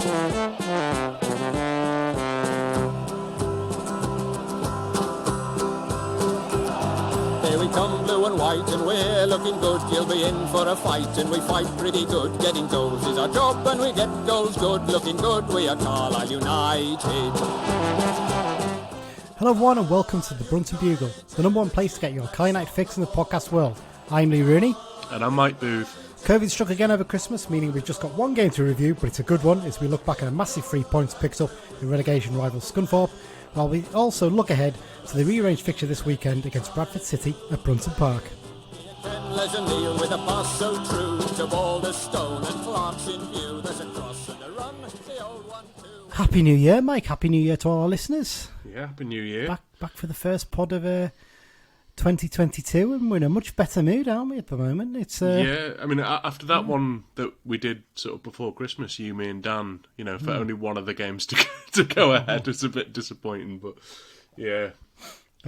Here we come, blue and white, and we're looking good. You'll be in for a fight, and we fight pretty good. Getting goals is our job, and we get goals good. Looking good, we are Carlisle United. Hello everyone and welcome to the Brunton Bugle, the number one place to get your Carlisle United fix in the podcast world. I'm Lee Rooney. And I'm Mike Booth. COVID struck again over Christmas, meaning we've just got one game to review, but it's a good one as we look back at a massive 3 points picked up in relegation rival Scunthorpe, while we also look ahead to the rearranged fixture this weekend against Bradford City at Brunton Park. Happy New Year, Mike. Happy New Year to all our listeners. Yeah, Happy New Year. Back for the first pod of 2022, and we're in a much better mood, aren't we, at the moment? Yeah, I mean, after that one that we did sort of before Christmas, you, me and Dan, for only one of the games to go ahead, it's a bit disappointing, but yeah,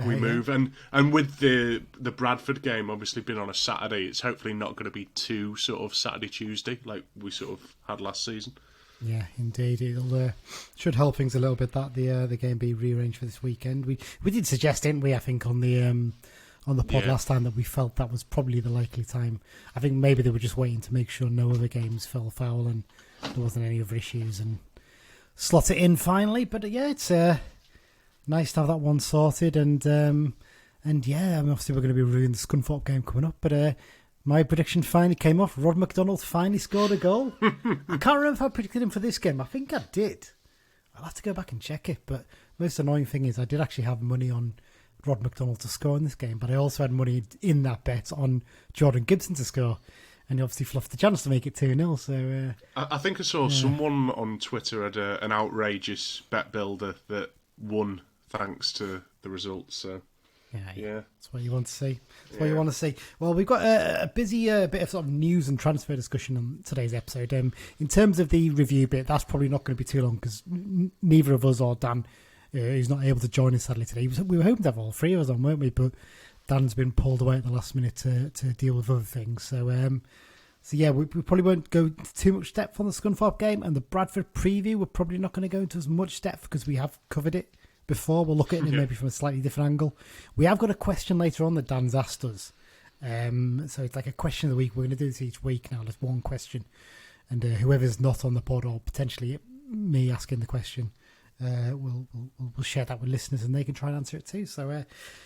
we move. And with the Bradford game obviously being on a Saturday, it's hopefully not going to be too sort of Saturday-Tuesday like we sort of had last season. Yeah, indeed. It'll should help things a little bit that the game be rearranged for this weekend. We did suggest, didn't we? I think on the pod last time that we felt that was probably the likely time. I think maybe they were just waiting to make sure no other games fell foul and there wasn't any other issues and slot it in finally. But yeah, it's nice to have that one sorted and yeah, I mean, obviously we're going to be reviewing the Scunthorpe game coming up, but. My prediction finally came off. Rod McDonald finally scored a goal. I can't remember if I predicted him for this game. I think I did. I'll have to go back and check it. But most annoying thing is I did actually have money on Rod McDonald to score in this game. But I also had money in that bet on Jordan Gibson to score. And he obviously fluffed the chance to make it 2-0. So I think I saw someone on Twitter had an outrageous bet builder that won thanks to the results. So. Yeah, that's what you want to see. That's what you want to see. Well, we've got a busy bit of sort of news and transfer discussion on today's episode. In terms of the review bit, that's probably not going to be too long because neither of us or Dan, who's not able to join us sadly today. We were hoping to have all three of us on, weren't we? But Dan's been pulled away at the last minute to deal with other things. So yeah, we probably won't go into too much depth on the Scunthorpe game, and the Bradford preview, we're probably not going to go into as much depth because we have covered it before. We'll look at it maybe from a slightly different angle. We have got a question later on that Dan's asked us. So it's like a question of the week. We're going to do this each week now. There's one question. And whoever's not on the pod or potentially me asking the question, we'll share that with listeners and they can try and answer it too. So,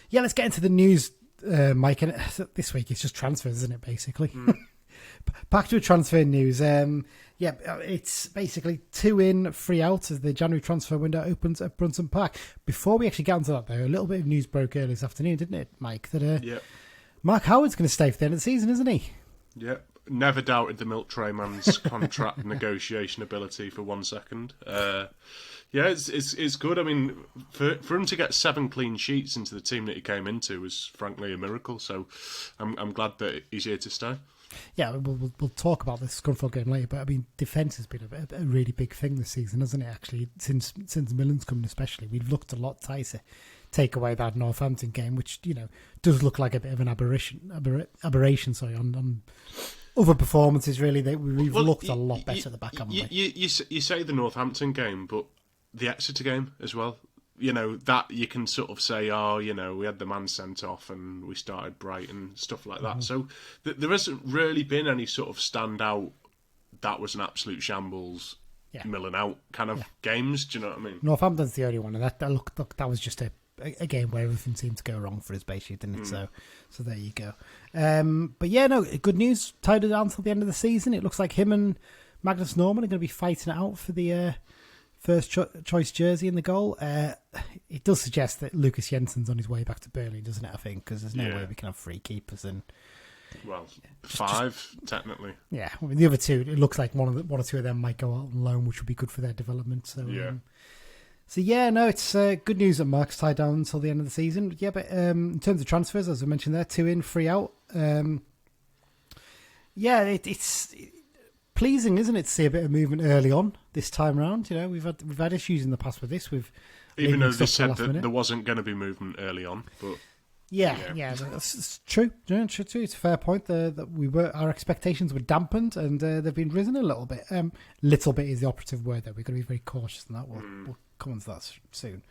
yeah, let's get into the news, Mike. And this week it's just transfers, isn't it, basically? Back to transfer news. It's basically 2 in, 3 out as the January transfer window opens at Brunton Park. Before we actually get onto that, though, a little bit of news broke earlier this afternoon, didn't it, Mike? That Mark Howard's going to stay for the end of the season, isn't he? Yeah, never doubted the milk tray man's contract negotiation ability for 1 second. It's good. I mean, for him to get 7 clean sheets into the team that he came into was frankly a miracle. So I'm glad that he's here to stay. Yeah, we'll talk about this Scunthorpe game later, but I mean, defence has been a really big thing this season, hasn't it? Actually, since Millen's come, especially, we've looked a lot tighter. Take away that Northampton game, which does look like a bit of an aberration. On other performances, really, we've looked a lot better at the back, haven't we? You say the Northampton game, but the Exeter game as well. That you can sort of say, we had the man sent off and we started bright and stuff like that. So there hasn't really been any sort of standout, that was an absolute shambles, milling out kind of games. Do you know what I mean? Northampton's the only one. And that was just a game where everything seemed to go wrong for us, basically, didn't it? So there you go. But yeah, no, good news. Tied it down until the end of the season. It looks like him and Magnus Norman are going to be fighting it out for the first choice jersey in the goal. It does suggest that Lucas Jensen's on his way back to Burnley, doesn't it? I think because there's no way we can have 3 keepers and 5 technically. Yeah, I mean, the other 2. It looks like one or 2 of them might go out on loan, which would be good for their development. So it's good news that Mark's tied down until the end of the season. Yeah, but in terms of transfers, as I mentioned there, 2 in, 3 out. It's pleasing, isn't it, to see a bit of movement early on this time round? We've had issues in the past with this. Even though they said that there wasn't going to be movement early on, but Yeah, that's true. Yeah, true. It's a fair point. That our expectations were dampened, and they've been risen a little bit. Little bit is the operative word, though. We've got to be very cautious in that. We'll come on to that soon.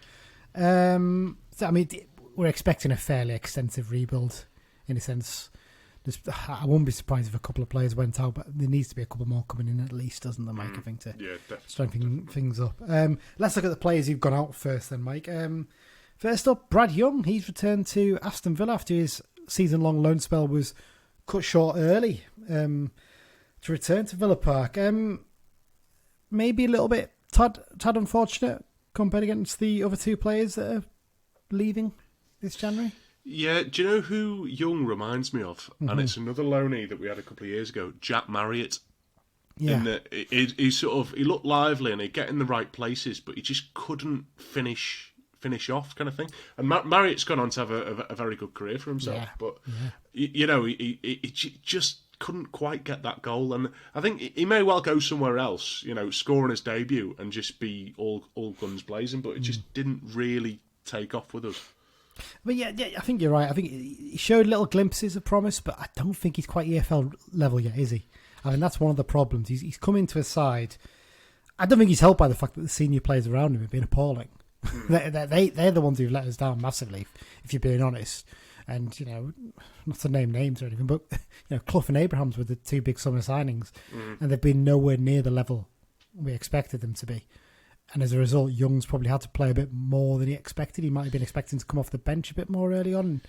So, I mean, we're expecting a fairly extensive rebuild, in a sense. I wouldn't be surprised if a couple of players went out, but there needs to be a couple more coming in at least, doesn't there, Mike? I think to strengthen things up. Let's look at the players who've gone out first, then, Mike. First up, Brad Young. He's returned to Aston Villa after his season-long loan spell was cut short early to return to Villa Park. Maybe a little bit tad unfortunate compared against the other two players that are leaving this January. Yeah, do you know who Young reminds me of? Mm-hmm. And it's another loanee that we had a couple of years ago, Jack Marriott. Yeah. In that he looked lively and he'd get in the right places, but he just couldn't finish off, kind of thing. And Marriott's gone on to have a very good career for himself, but he just couldn't quite get that goal. And I think he may well go somewhere else, scoring his debut and just be all guns blazing, but it just didn't really take off with us. But yeah, I think you're right. I think he showed little glimpses of promise, but I don't think he's quite EFL level yet, is he? I mean, that's one of the problems. He's come into a side. I don't think he's helped by the fact that the senior players around him have been appalling. They're the ones who've let us down massively, if you're being honest. And, not to name names or anything, but, Clough and Abrahams were the two big summer signings, and they've been nowhere near the level we expected them to be. And as a result, Young's probably had to play a bit more than he expected. He might have been expecting to come off the bench a bit more early on.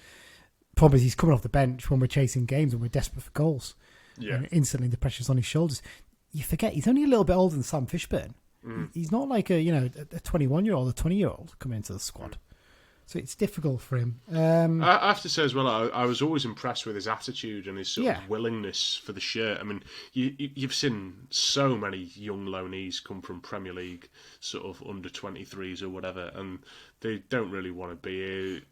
Problem is, he's coming off the bench when we're chasing games and we're desperate for goals. Yeah. And instantly the pressure's on his shoulders. You forget, he's only a little bit older than Sam Fishburne. He's not like a 21-year-old, a 20-year-old coming into the squad. So it's difficult for him. I have to say as well, I was always impressed with his attitude and his sort of willingness for the shirt. I mean, you've seen so many young loanees come from Premier League, sort of under 23s or whatever, and they don't really want to be here.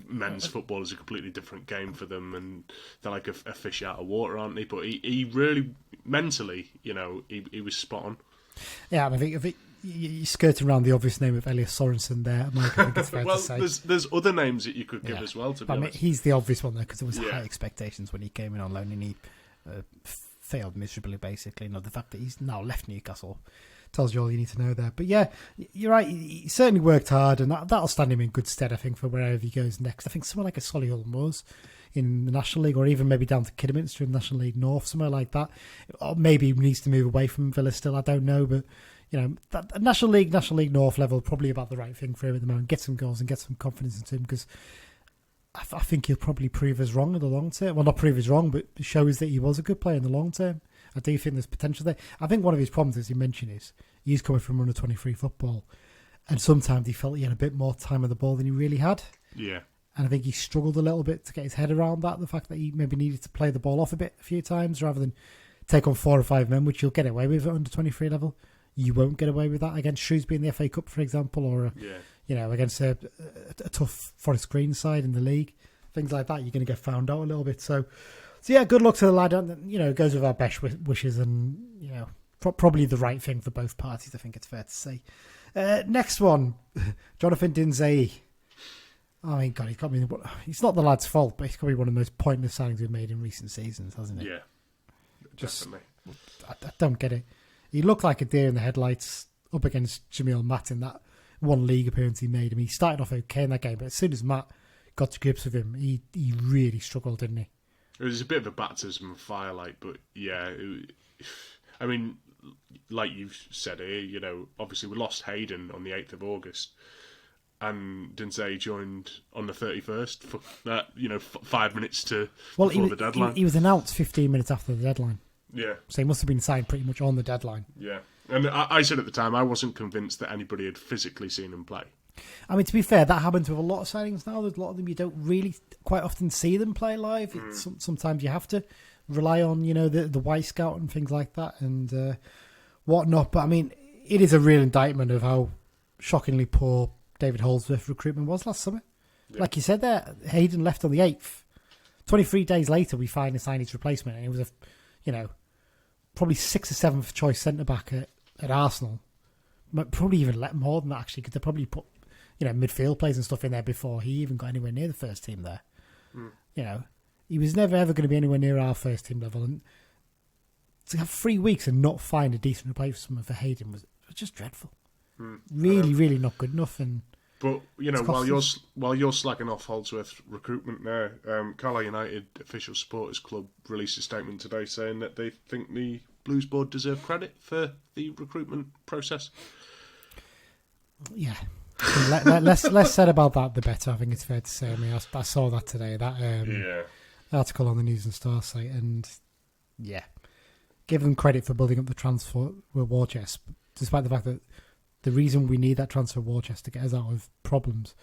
Men's football is a completely different game for them, and they're like a fish out of water, aren't they? But he really, mentally, he was spot on. Yeah, I think you're skirting around the obvious name of Elias Sorensen there, Mike. I think it's fair to say. There's other names that you could give as well, to be honest. He's the obvious one there because there was high expectations when he came in on loan and he failed miserably, basically. The fact that he's now left Newcastle tells you all you need to know there. But yeah, you're right. He certainly worked hard, and that'll stand him in good stead, I think, for wherever he goes next. I think someone like a Solihull Moors in the National League, or even maybe down to Kidderminster in the National League North, somewhere like that. Or maybe he needs to move away from Villa still, I don't know, but that National League North level, probably about the right thing for him at the moment. Get some goals and get some confidence into him, because I think he'll probably prove us wrong in the long term. Well, not prove us wrong, but shows that he was a good player in the long term. I do think there's potential there. I think one of his problems, as you mentioned, is he's coming from under 23 football, and sometimes he felt he had a bit more time of the ball than he really had. Yeah. And I think he struggled a little bit to get his head around that, the fact that he maybe needed to play the ball off a few times rather than take on 4 or 5 men, which you'll get away with at under 23 level. You won't get away with that against Shrewsbury in the FA Cup, for example, or against a tough Forest Green side in the league. Things like that, you're going to get found out a little bit. So yeah, good luck to the lad. It goes with our best wishes, and probably the right thing for both parties, I think it's fair to say. Next one, Jonathan Dinzey. I mean, God, it's not the lad's fault, but he's probably one of the most pointless signings we've made in recent seasons, hasn't it? Yeah, definitely. I don't get it. He looked like a deer in the headlights up against Jamil Matt in that one league appearance he made. I mean, he started off okay in that game, but as soon as Matt got to grips with him, he really struggled, didn't he? It was a bit of a baptism of fire, but yeah, I mean, like you've said here, obviously we lost Hayden on the 8th of August, and Dinzey joined on the 31st for that, 5 minutes before the deadline. He was announced 15 minutes after the deadline. Yeah. So he must have been signed pretty much on the deadline. Yeah. And I said at the time, I wasn't convinced that anybody had physically seen him play. I mean, to be fair, that happens with a lot of signings now. There's a lot of them you don't really quite often see them play live. Sometimes you have to rely on, the Y Scout and things like that and whatnot. But I mean, it is a real indictment of how shockingly poor David Holdsworth's recruitment was last summer. Yeah. Like you said there, Hayden left on the 8th. 23 days later, we finally signed his replacement, and it was probably 6th or 7th choice centre-back at Arsenal. But probably even more than that, actually, because they probably put midfield players and stuff in there before he even got anywhere near the first team there. You know, he was never ever going to be anywhere near our first team level, and to have 3 weeks and not find a decent replacement for Hayden was just dreadful. Really not good enough. But you know, while you're slagging off Holdsworth recruitment now, Carlisle United official supporters club released a statement today saying that they think the Blues board deserve credit for the recruitment process. Yeah, less said about that, the better. I think it's fair to say. I mean, I saw that today. That article on the News and Star site, and give them credit for building up the transfer war chest, despite the fact that the reason we need that transfer war chest to get us out of problems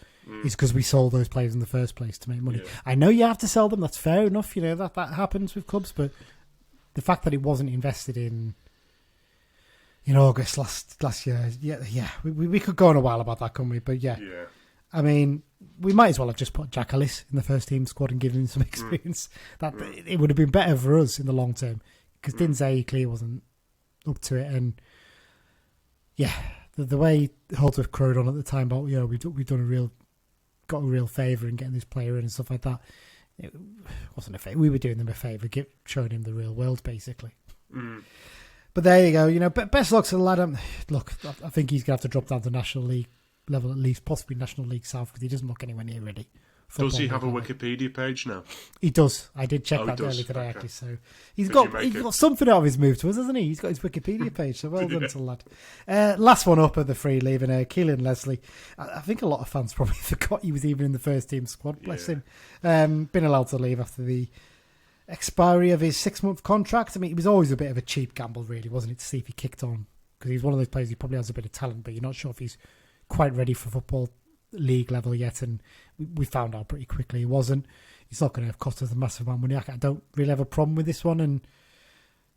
is because we sold those players in the first place to make money. Yeah. I know you have to sell them. That's fair enough. You know, that happens with clubs, but the fact that it wasn't invested in August last year, we could go on a while about that, couldn't we? But I mean, we might as well have just put Jack Ellis in the first team squad and given him some experience. It would have been better for us in the long term, because Dinzay clearly wasn't up to it, and the way Holdsworth crowed on at the time about we've done got a real favour in getting this player in and stuff like that. It wasn't a favour. We were doing them a favour, showing him the real world, basically. But there you go. You know, best luck to the lad. Look, I think he's going to have to drop down to National League level at least, possibly National League South, because he doesn't look anywhere near ready. Does he have a Wikipedia page now? He does. I did check that earlier today, actually. So he's got something out of his move to us, hasn't he? He's got his Wikipedia page, so well done to the lad. Last one up at the free leaving, Keelan Leslie. I think a lot of fans probably forgot he was even in the first team squad. Bless him. Been allowed to leave after the expiry of his 6-month contract. I mean, it was always a bit of a cheap gamble, really, wasn't it, to see if he kicked on? Because he's one of those players who probably has a bit of talent, but you're not sure if he's quite ready for football league level yet, and we found out pretty quickly he wasn't. It's not going to have cost us a massive amount of money. I don't really have a problem with this one, and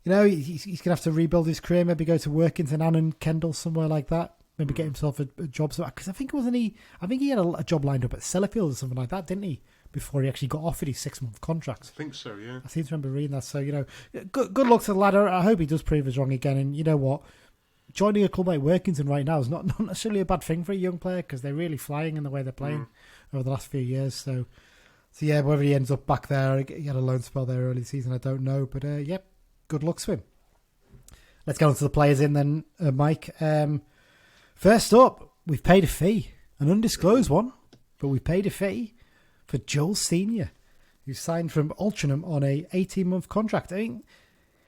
he's going to have to rebuild his career, maybe go to Workington, Annan, Kendall, somewhere like that, maybe get himself a job. Because I think he had a job lined up at Sellafield or something like that, didn't he, before he actually got offered his 6-month contract? I think so, yeah. I seem to remember reading that. So, good luck to the lad. I hope he does prove us wrong again, and you know what? Joining a club like Workington right now is not necessarily a bad thing for a young player, because they're really flying in the way they're playing over the last few years. So whether he ends up back there, he had a loan spell there early season, I don't know. But good luck to him. Let's get on to the players in then, Mike. First up, we've paid a fee, an undisclosed one, but we paid a fee for Joel Senior, who signed from Altrincham on a 18-month contract. I mean,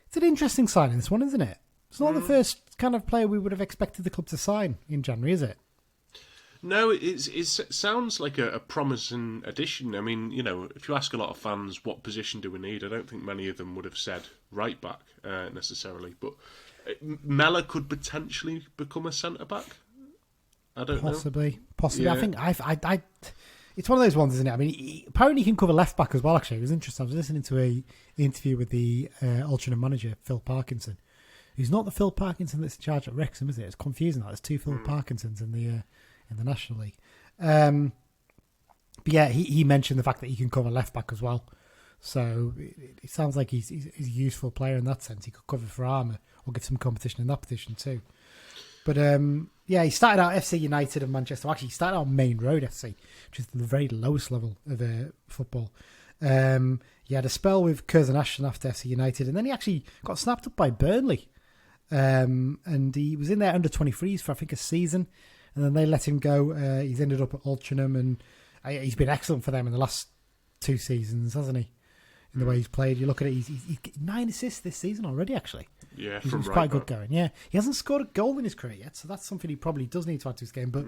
it's an interesting signing, this one, isn't it? It's not the first kind of player we would have expected the club to sign in January, is it? No, it sounds like a promising addition. I mean, if you ask a lot of fans what position do we need, I don't think many of them would have said right back necessarily. But Mellor could potentially become a centre back. I don't know. Possibly. Yeah. I think I it's one of those ones, isn't it? I mean, apparently he can cover left back as well. Actually, it was interesting. I was listening to an interview with the Altrincham manager, Phil Parkinson. He's not the Phil Parkinson that's in charge at Wrexham, is it? It's confusing. There's two Phil Parkinsons in the National League. But yeah, he mentioned the fact that he can cover left back as well. So it sounds like he's a useful player in that sense. He could cover for Armour or give some competition in that position too. But he started out FC United of Manchester. Actually, he started out Main Road FC, which is the very lowest level of football. He had a spell with Curzon Ashton after FC United, and then he actually got snapped up by Burnley. And he was in there under 23s for I think a season, and then they let him go. He's ended up at Altrincham, and he's been excellent for them in the last 2 seasons, hasn't he? In the way he's played, you look at it, he's 9 assists this season already. Actually, yeah, he's quite good going. Yeah, he hasn't scored a goal in his career yet, so that's something he probably does need to add to his game. But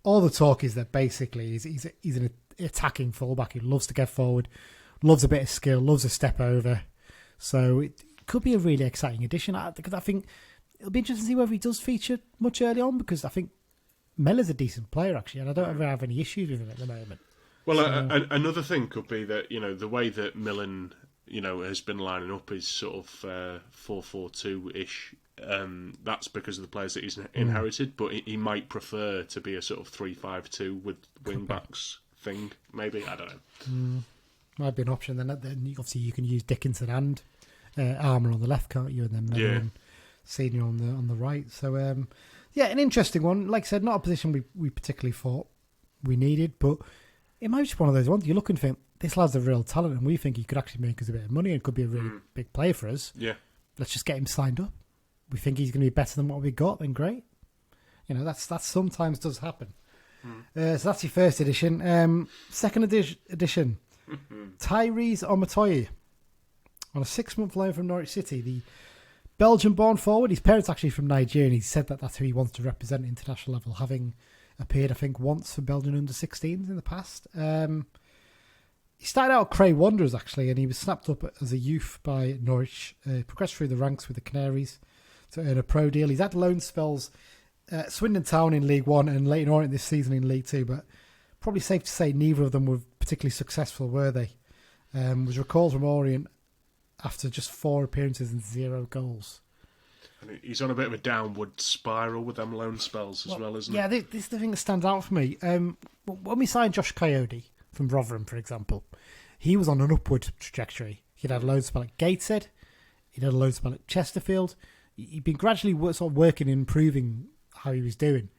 all the talk is that basically he's an attacking fullback who loves to get forward, loves a bit of skill, loves a step over. So it could be a really exciting addition. Because I think it'll be interesting to see whether he does feature much early on, because I think Mellor's a decent player, actually, and I don't ever have any issues with him at the moment. Well, another thing could be that, the way that Millen, has been lining up is sort of 4-4-2-ish. That's because of the players that he's inherited, but he might prefer to be a sort of 3-5-2 with wing-backs thing, maybe. I don't know. Might be an option. Then obviously you can use Dickinson and Armour on the left, can't you? And then Mellor and Senior on the right. So, an interesting one. Like I said, not a position we particularly thought we needed, but it might be just one of those ones. You're looking for this lad's a real talent, and we think he could actually make us a bit of money and could be a really big player for us. Yeah. Let's just get him signed up. We think he's going to be better than what we got, then great. That sometimes does happen. So that's your first edition. Second edition, Tyrese Omotoye on a 6-month loan from Norwich City. The Belgian-born forward. His parents actually from Nigeria, and he said that that's who he wants to represent at international level, having appeared, I think, once for Belgian under-16s in the past. He started out at Cray Wanderers, actually, and he was snapped up as a youth by Norwich, progressed through the ranks with the Canaries to earn a pro deal. He's had loan spells at Swindon Town in League One and Leyton Orient this season in League Two, but probably safe to say neither of them were particularly successful, were they? Was recalled from Orient after just 4 appearances and 0 goals. And he's on a bit of a downward spiral with them loan spells as well, isn't he? Yeah, this is the thing that stands out for me. When we signed Josh Coyote from Rotherham, for example, he was on an upward trajectory. He'd had a loan spell at Gateshead. He'd had a loan spell at Chesterfield. He'd been gradually sort of working and improving how he was doing.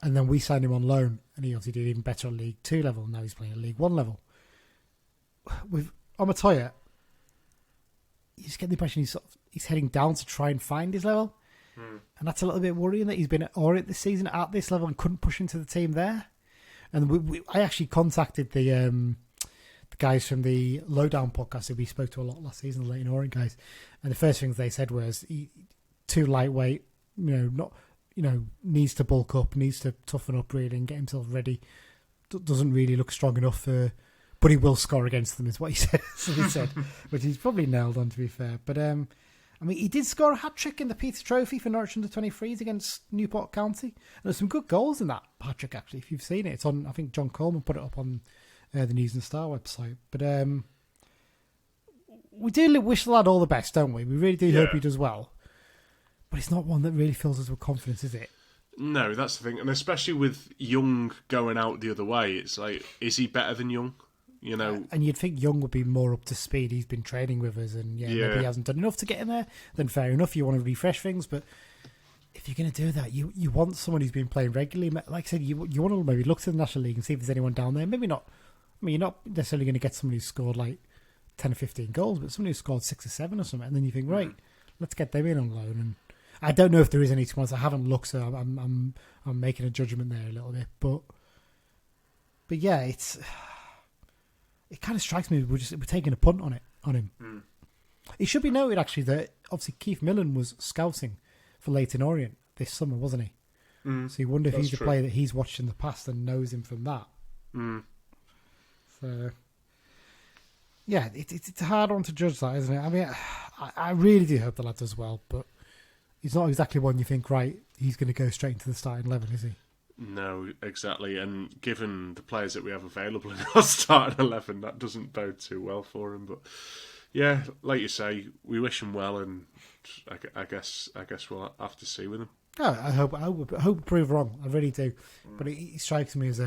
And then we signed him on loan, and he obviously did even better at League 2 level. Now he's playing at League 1 level. With Omotoye, you just get the impression he's heading down to try and find his level. And that's a little bit worrying that he's been at Orient this season at this level and couldn't push into the team there. And I actually contacted the guys from the Lowdown podcast that we spoke to a lot last season, the Leyton Orient guys, and the first things they said was too lightweight, needs to bulk up, needs to toughen up really and get himself ready. Doesn't really look strong enough but he will score against them, is what he said, which he's probably nailed on, to be fair. But he did score a hat-trick in the Peter Trophy for Norwich under-23s against Newport County. And there's some good goals in that hat-trick, actually, if you've seen it. It's on, I think John Coleman put it up on the News and Star website. But we do wish the lad all the best, don't we? We really do hope he does well. But it's not one that really fills us with confidence, is it? No, that's the thing. And especially with Young going out the other way, it's like, is he better than Young? And you'd think Young would be more up to speed. He's been training with us, and maybe he hasn't done enough to get in there. Then fair enough, you want to refresh things. But if you're going to do that, you want someone who's been playing regularly. Like I said, you want to maybe look to the National League and see if there's anyone down there. Maybe not. I mean, you're not necessarily going to get somebody who scored like 10 or 15 goals, but somebody who scored 6 or 7 or something. And then you think, right, let's get them in on loan. And I don't know if there is any tomorrow. I haven't looked, so I'm making a judgment there a little bit. But yeah, it kind of strikes me we're taking a punt on him. It should be noted actually that obviously Keith Millen was scouting for Leyton Orient this summer, wasn't he? So you wonder if he's a player that he's watched in the past and knows him from that. So yeah, it's a hard one to judge that, isn't it? I mean, I really do hope the lad does well, but he's not exactly one you think, right, he's going to go straight into the starting 11, is he? No, exactly. And given the players that we have available in our starting 11, that doesn't bode too well for him. But yeah, like you say, we wish him well, and I guess we'll have to see with him. Oh, I hope prove wrong. I really do. But he strikes me as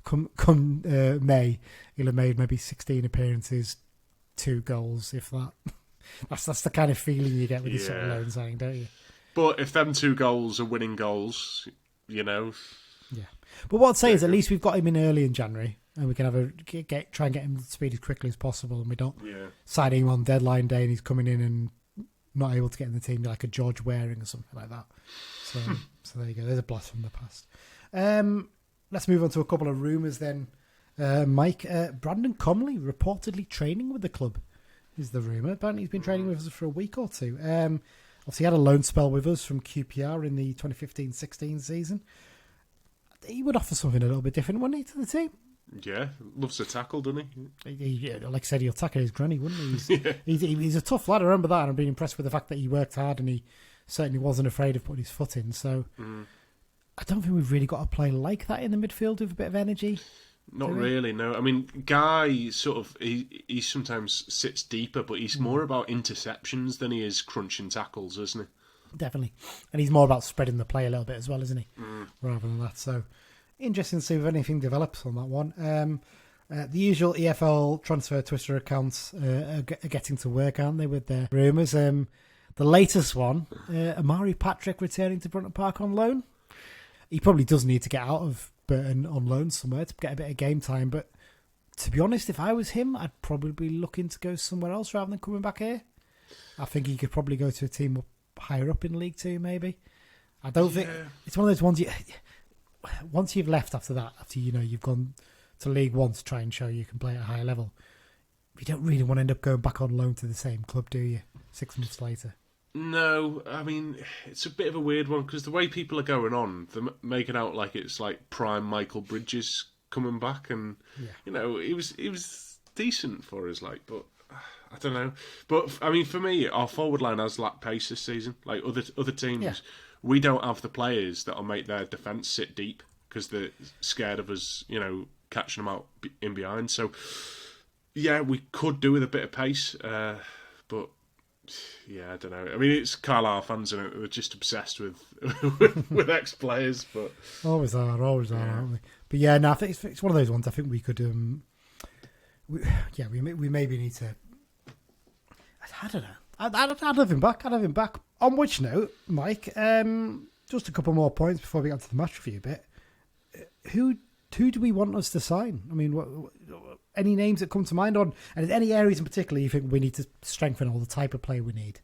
come May, he'll have made maybe 16 appearances, 2 goals, if that. That's the kind of feeling you get with this sort of loan signing, don't you? But if them 2 goals are winning goals, Yeah. But what I'd say is at least we've got him in early in January, and we can try and get him to speed as quickly as possible, and we don't sign him on deadline day and he's coming in and not able to get in the team like a George Waring or something like that. So there you go. There's a blast from the past. Let's move on to a couple of rumours then. Mike, Brandon Comley reportedly training with the club is the rumour. Apparently he's been training with us for a week or 2. Obviously, he had a loan spell with us from QPR in the 2015-16 season. He would offer something a little bit different, wouldn't he, to the team? Yeah, loves to tackle, doesn't he? Like I said, he'll tackle his granny, wouldn't he? He's a tough lad, I remember that, and I've been impressed with the fact that he worked hard and he certainly wasn't afraid of putting his foot in. So I don't think we've really got a player like that in the midfield with a bit of energy. Not really, no. I mean, Guy sort of he sometimes sits deeper, but he's more about interceptions than he is crunching tackles, isn't he? Definitely, and he's more about spreading the play a little bit as well, isn't he? Rather than that. So interesting to see if anything develops on that one. The usual EFL transfer Twitter accounts are getting to work, aren't they, with their rumours? The latest one, Omari Patrick returning to Brunton Park on loan. He probably does need to get out of Burton on loan somewhere to get a bit of game time, but to be honest, if I was him, I'd probably be looking to go somewhere else rather than coming back here. I think he could probably go to a team higher up in League Two, maybe. I don't think it's one of those ones. Once you've left after that, after you've gone to League One to try and show you can play at a higher level, you don't really want to end up going back on loan to the same club, do you? 6 months later. No, I mean, it's a bit of a weird one because the way people are going on, they're making out like it's like prime Michael Bridges coming back, and it was decent for us, like, but I don't know. But I mean, for me, our forward line has lacked pace this season. Like other teams, we don't have the players that'll make their defence sit deep because they're scared of us, catching them out in behind. So yeah, we could do with a bit of pace, but. Yeah, I don't know. I mean, it's Carlisle fans, and they're just obsessed with ex-players. But always are, aren't we? But yeah, no, I think it's one of those ones. I think we could, we maybe need to. I don't know. I'd have him back. On which note, Mike, just a couple more points before we get to the match review bit. Who do we want us to sign? I mean, any names that come to mind on, and any areas in particular you think we need to strengthen, or the type of player we need?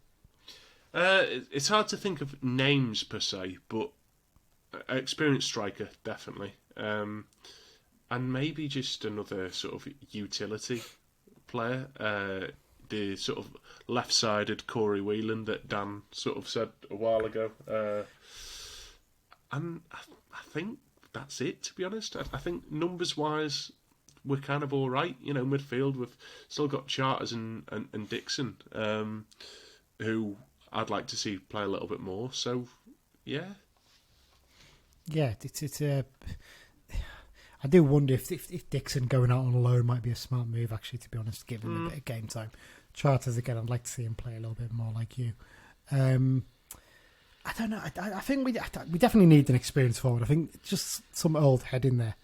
It's hard to think of names per se, but experienced striker definitely, and maybe just another sort of utility player. The sort of left-sided Corey Whelan that Dan sort of said a while ago, and I think that's it. To be honest, I think numbers-wise, we're kind of all right. Midfield, we've still got Charters and Dixon, who I'd like to see play a little bit more. So, yeah. Yeah, it's I do wonder if Dixon going out on loan might be a smart move, actually, to be honest, to give him a bit of game time. Charters, again, I'd like to see him play a little bit more like you. I don't know. I think we definitely need an experienced forward. I think just some old head in there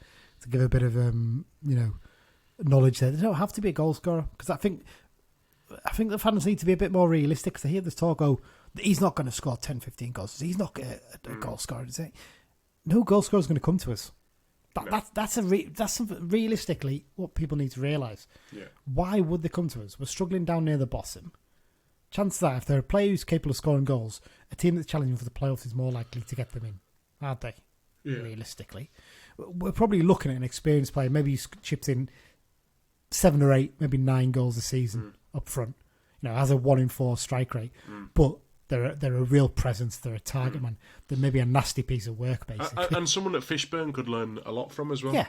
to give a bit of knowledge there. They don't have to be a goal scorer, because I think the fans need to be a bit more realistic, because they hear this talk, he's not going to score 10, 15 goals. He's not a goal scorer. No goal scorer is going to come to us. That's something realistically what people need to realise. Yeah. Why would they come to us? We're struggling down near the bottom. Chances are, if they're a player who's capable of scoring goals, a team that's challenging for the playoffs is more likely to get them in, aren't they? Yeah. Realistically. We're probably looking at an experienced player. Maybe he chips in 7 or 8, maybe 9 goals a season up front. Has a 1 in 4 strike rate. But they're a real presence. They're a target man. They're maybe a nasty piece of work, basically. And someone that Fishburne could learn a lot from as well. Yeah,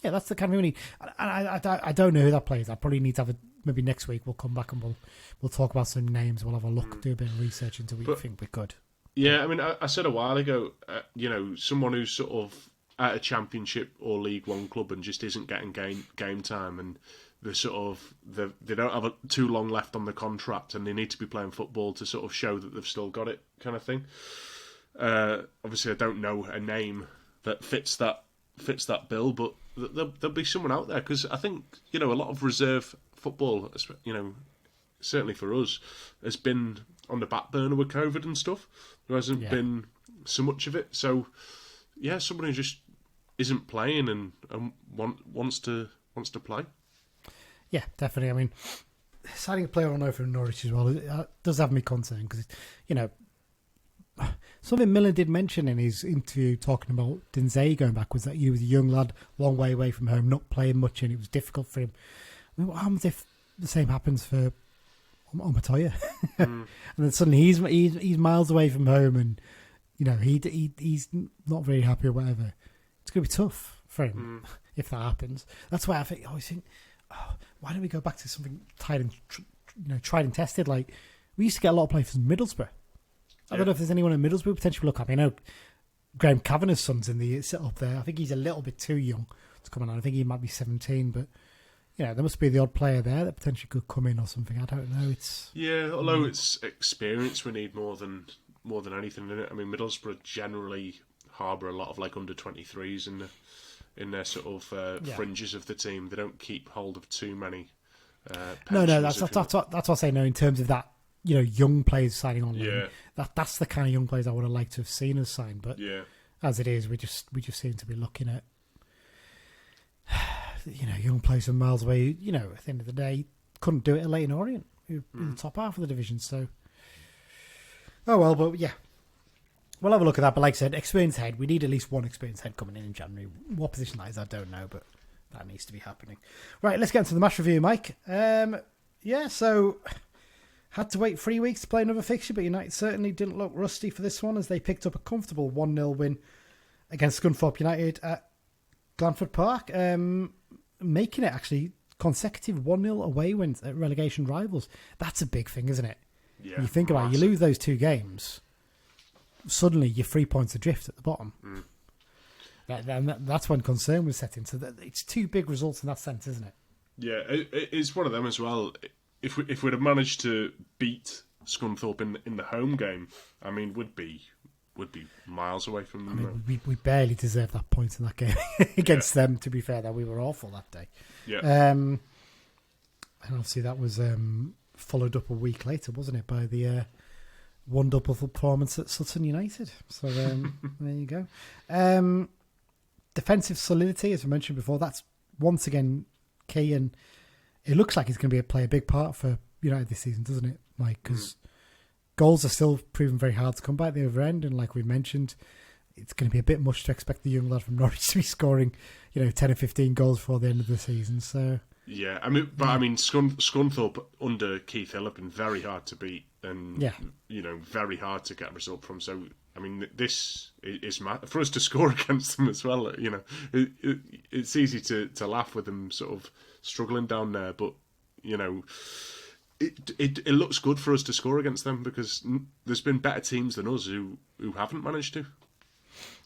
that's the kind of we need. And I don't know who that plays. I probably need to have maybe next week we'll come back and we'll talk about some names. We'll have a look, do a bit of research into what we think we could. Yeah, I mean, I said a while ago, someone who's sort of at a Championship or League One club and just isn't getting game time, and they don't have too long left on the contract, and they need to be playing football to sort of show that they've still got it, kind of thing. Obviously, I don't know a name that fits that bill, but there'll be someone out there, because I think a lot of reserve football, certainly for us, has been on the back burner with COVID and stuff. There hasn't been so much of it. So, yeah, someone who just isn't playing and wants to play. Yeah, definitely. I mean, signing a player on over from Norwich as well does have me concerned, because something Miller did mention in his interview talking about Dinzey going back was that he was a young lad, long way away from home, not playing much, and it was difficult for him. I mean, what happens if the same happens for Omatoya? And then suddenly he's miles away from home, and he's not very happy or whatever. It's going to be tough for him if that happens. That's why I always think, why don't we go back to something tried and tested? Like, we used to get a lot of players from Middlesbrough. I don't know if there's anyone in Middlesbrough potentially look up. I know Graham Kavanagh's son's in the set up there. I think he's a little bit too young to come on. I think he might be 17, but there must be the odd player there that potentially could come in or something. I don't know. Although it's experience we need more than anything in it. I mean, Middlesbrough generally harbour a lot of like under 23s in their sort of fringes of the team. They don't keep hold of too many. No, that's what I say. No, in terms of that, young players signing on. Yeah. That's the kind of young players I would have liked to have seen us sign. But as it is, we just seem to be looking at young players from miles away, at the end of the day, couldn't do it at Leyton Orient, in the top half of the division. So, oh well, but yeah. We'll have a look at that, but like I said, experienced head. We need at least one experienced head coming in January. What position that is, I don't know, but that needs to be happening. Right, let's get into the match review, Mike. So had to wait 3 weeks to play another fixture, but United certainly didn't look rusty for this one as they picked up a comfortable 1-0 win against Scunthorpe United at Glanford Park, making it actually consecutive 1-0 away wins at relegation rivals. That's a big thing, isn't it? Yeah, when you think about it, you lose those 2 games, suddenly you're 3 points adrift at the bottom. That's when concern was set in. So it's 2 big results in that sense, isn't it? Yeah, it's one of them as well. If we'd have managed to beat Scunthorpe in the home game, I mean, would be miles away from them. I mean, we barely deserved that point in that game against them. To be fair, that we were awful that day. Yeah. And obviously that was followed up a week later, wasn't it, by the wonderful performance at Sutton United. So there you go. Defensive solidity, as we mentioned before, that's once again key, and it looks like it's going to play a big part for United this season, doesn't it, Mike? Because goals are still proving very hard to come by at the other end, and like we mentioned, it's going to be a bit much to expect the young lad from Norwich to be scoring, 10 or 15 goals before the end of the season. So yeah, Scunthorpe under Keith Hill have been very hard to beat, and very hard to get a result from. So I mean, this is for us to score against them as well. It's easy to laugh with them sort of struggling down there, but it looks good for us to score against them because there's been better teams than us who haven't managed to.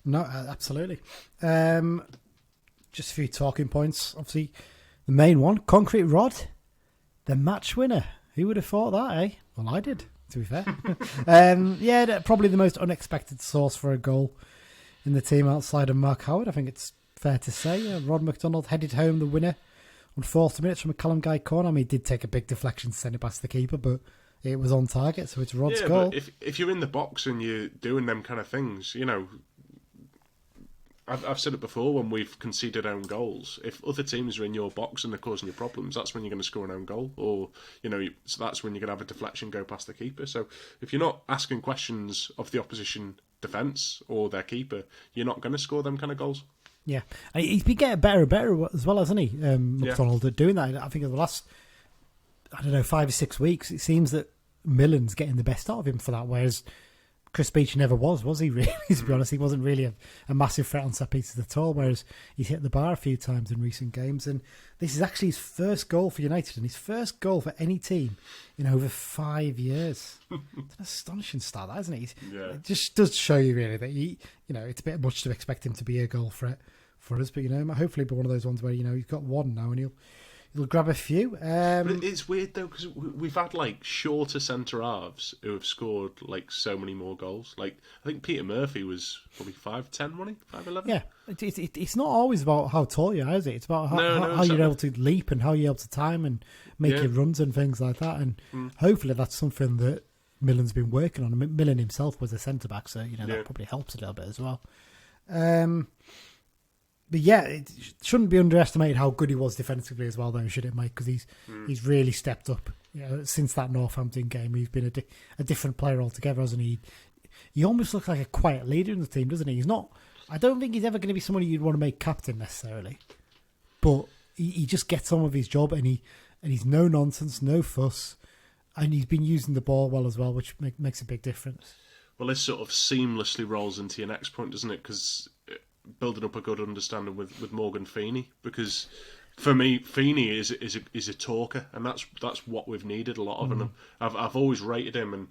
No, absolutely. Just a few talking points. Obviously, the main one, Concrete Rod, the match winner. Who would have thought that, eh? Well, I did, to be fair. Probably the most unexpected source for a goal in the team outside of Mark Howard. I think it's fair to say. Rod McDonald headed home the winner on 40 minutes from a Callum Guy corner. I mean, he did take a big deflection to send it past the keeper, but it was on target, so it's Rod's goal. But if you're in the box and you're doing them kind of things, I've said it before when we've conceded own goals. If other teams are in your box and they're causing you problems, that's when you're going to score an own goal, or so that's when you're going to have a deflection go past the keeper. So if you're not asking questions of the opposition defence or their keeper, you're not going to score them kind of goals. Yeah, and he's been getting better and better as well, hasn't he, McDonald, at doing that. I think in the last, 5 or 6 weeks, it seems that Millen's getting the best out of him for that, whereas Chris Beach never was he really? To be honest, he wasn't really a massive threat on set pieces at all, whereas he's hit the bar a few times in recent games, and this is actually his first goal for United and his first goal for any team in over 5 years. It's an astonishing start, that, isn't it? Yeah. It just does show you really that it's a bit much to expect him to be a goal threat for us, but hopefully be one of those ones where he's got one now and he'll grab a few. But it's weird though because we've had shorter centre halves who have scored so many more goals. I think Peter Murphy was probably 5'10", wasn't he? 5'11". Yeah, it's not always about how tall you are, is it? It's about how exactly. you're able to leap and how you're able to time and make your runs and things like that. And hopefully that's something that Millen's been working on. Millen himself was a centre back, so that probably helps a little bit as well. But yeah, it shouldn't be underestimated how good he was defensively as well, though, should it, Mike? Because he's really stepped up. Since that Northampton game, he's been a different player altogether, hasn't he? He almost looks like a quiet leader in the team, doesn't he? He's not. I don't think he's ever going to be someone you'd want to make captain necessarily, but he just gets on with his job, and he's no nonsense, no fuss, and he's been using the ball well as well, which makes a big difference. Well, this sort of seamlessly rolls into your next point, doesn't it? Because building up a good understanding with Morgan Feeney, because for me Feeney is a talker, and that's what we've needed a lot of. And I've always rated him, and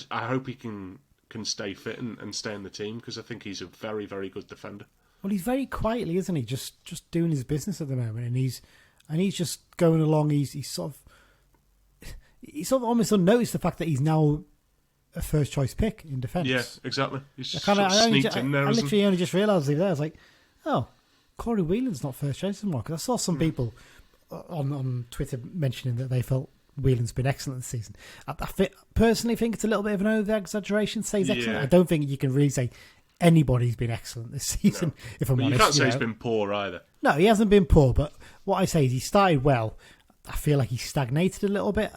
I hope he can stay fit and stay in the team, because I think he's a very, very good defender. Well, he's very quietly, isn't he, just doing his business at the moment, and he's just going along. He's sort of almost unnoticed the fact that he's now a first choice pick in defence. Yeah, exactly. He's just sneaked in there. I literally only just realised he was there. I was like, oh, Corey Whelan's not first choice anymore. Because I saw some people on Twitter mentioning that they felt Whelan's been excellent this season. I personally think it's a little bit of an over-exaggeration to say he's excellent. I don't think you can really say anybody's been excellent this season, if I'm honest. You can't say he's been poor either. No, he hasn't been poor, but what I say is he started well. I feel like he stagnated a little bit,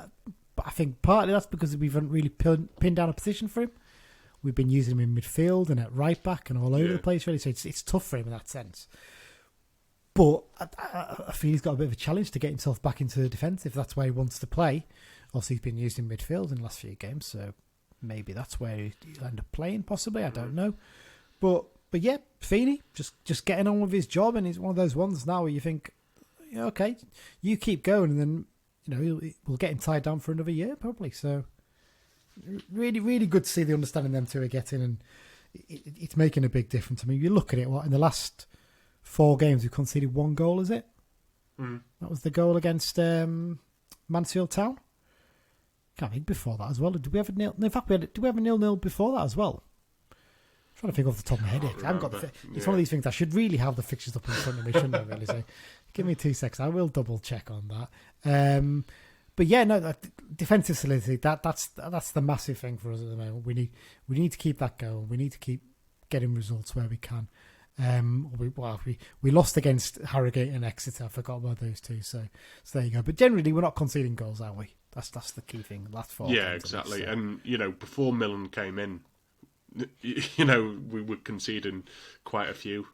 but I think partly that's because we haven't really pinned down a position for him. We've been using him in midfield and at right back and all over the place, really, so it's tough for him in that sense. But I feel he's got a bit of a challenge to get himself back into the defence if that's where he wants to play. Also, he's been used in midfield in the last few games, so maybe that's where he'll end up playing, possibly. I don't know. But yeah, Feeney, just getting on with his job, and he's one of those ones now where you think, yeah, okay, you keep going, and then we'll get him tied down for another year, probably. So really, really good to see the understanding them two are getting, and it's making a big difference. I mean, you look at it, in the last 4 games, we've conceded 1 goal, is it? That was the goal against Mansfield Town. Can't think before that as well. Did we have a nil? In fact, did we have a 0-0 before that as well? I'm trying to think off the top of my head. I haven't got it's one of these things. I should really have the fixtures up in front of me, shouldn't I? Really? So give me 2 seconds. I will double check on that. But yeah, no, defensive solidity. That's the massive thing for us at the moment. We need to keep that going. We need to keep getting results where we can. We lost against Harrogate and Exeter. I forgot about those two. So there you go. But generally, we're not conceding goals, are we? That's the key thing. Last 4. Yeah, exactly. So. And before Millen came in, we were conceding quite a few,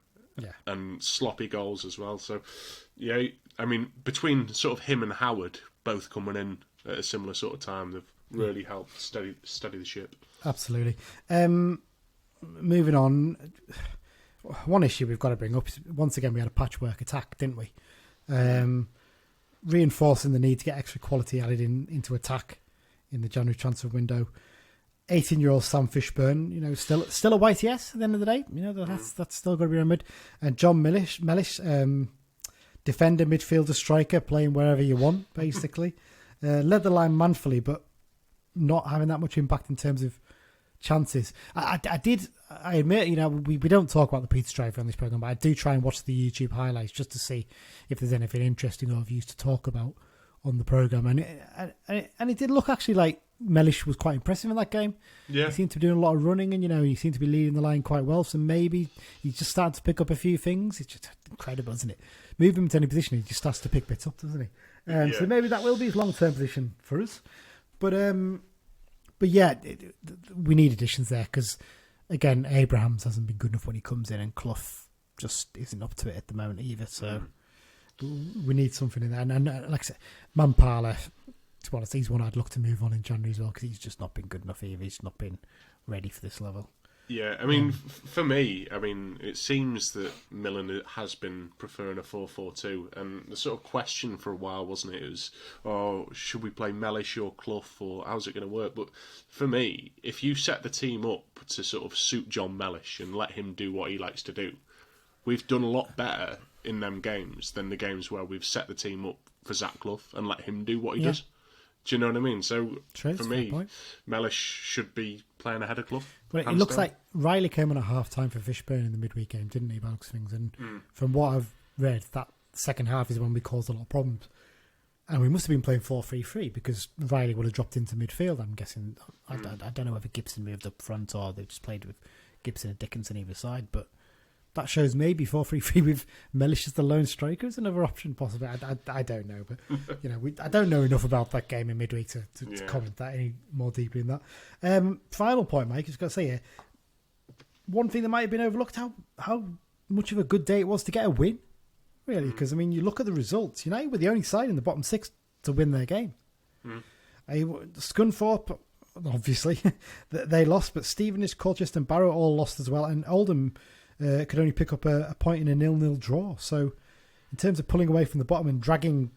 and sloppy goals as well. So yeah, I mean, between sort of him and Howard both coming in at a similar sort of time, they've really helped steady the ship. Absolutely. Moving on. One issue we've got to bring up is, once again, we had a patchwork attack, didn't we? Reinforcing the need to get extra quality added into attack in the January transfer window. 18-year-old Sam Fishburn, still a white yes at the end of the day. That's still got to be remembered. And John Mellish, defender, midfielder, striker, playing wherever you want, basically. Led the line manfully, but not having that much impact in terms of chances. I admit, we don't talk about the Peter Striver on this programme, but I do try and watch the YouTube highlights just to see if there's anything interesting or of use to talk about on the programme. And it did look actually like Mellish was quite impressive in that game. Yeah. He seemed to be doing a lot of running, and he seemed to be leading the line quite well, so maybe he's just starting to pick up a few things. It's just incredible, isn't it? Move him to any position, he just starts to pick bits up, doesn't he? So maybe that will be his long-term position for us. But yeah, we need additions there, because again, Abrahams hasn't been good enough when he comes in, and Clough just isn't up to it at the moment either. So we need something in there. And like I said, Mampala, to be honest, he's one I'd look to move on in January as well, because he's just not been good enough either. He's not been ready for this level. Yeah, I mean, for me, it seems that Millen has been preferring a 4-4-2, and the sort of question for a while, wasn't it? It was, should we play Mellish or Clough, or how's it going to work? But for me, if you set the team up to sort of suit John Mellish and let him do what he likes to do, we've done a lot better in them games than the games where we've set the team up for Zach Clough and let him do what he does. Do you know what I mean? So, for me, Mellish should be playing ahead of Clough. Well, it looks like Riley came on at half-time for Fishburne in the midweek game, didn't he, by looks of things? And from what I've read, that second half is when we caused a lot of problems. And we must have been playing 4-3-3, because Riley would have dropped into midfield, I'm guessing. I don't know whether Gibson moved up front or they just played with Gibson and Dickinson either side, but that shows maybe 4-3-3 with Mellish as the lone striker is another option, possibly. I don't know, but I don't know enough about that game in midweek to comment that any more deeply in that. Final point, Mike, I just got to say here, one thing that might have been overlooked, how much of a good day it was to get a win, really, because you look at the results. United were the only side in the bottom 6 to win their game. Scunthorpe, obviously, they lost, but Stevenage, Colchester and Barrow all lost as well, and Oldham could only pick up a point in a 0-0 draw. So in terms of pulling away from the bottom and dragging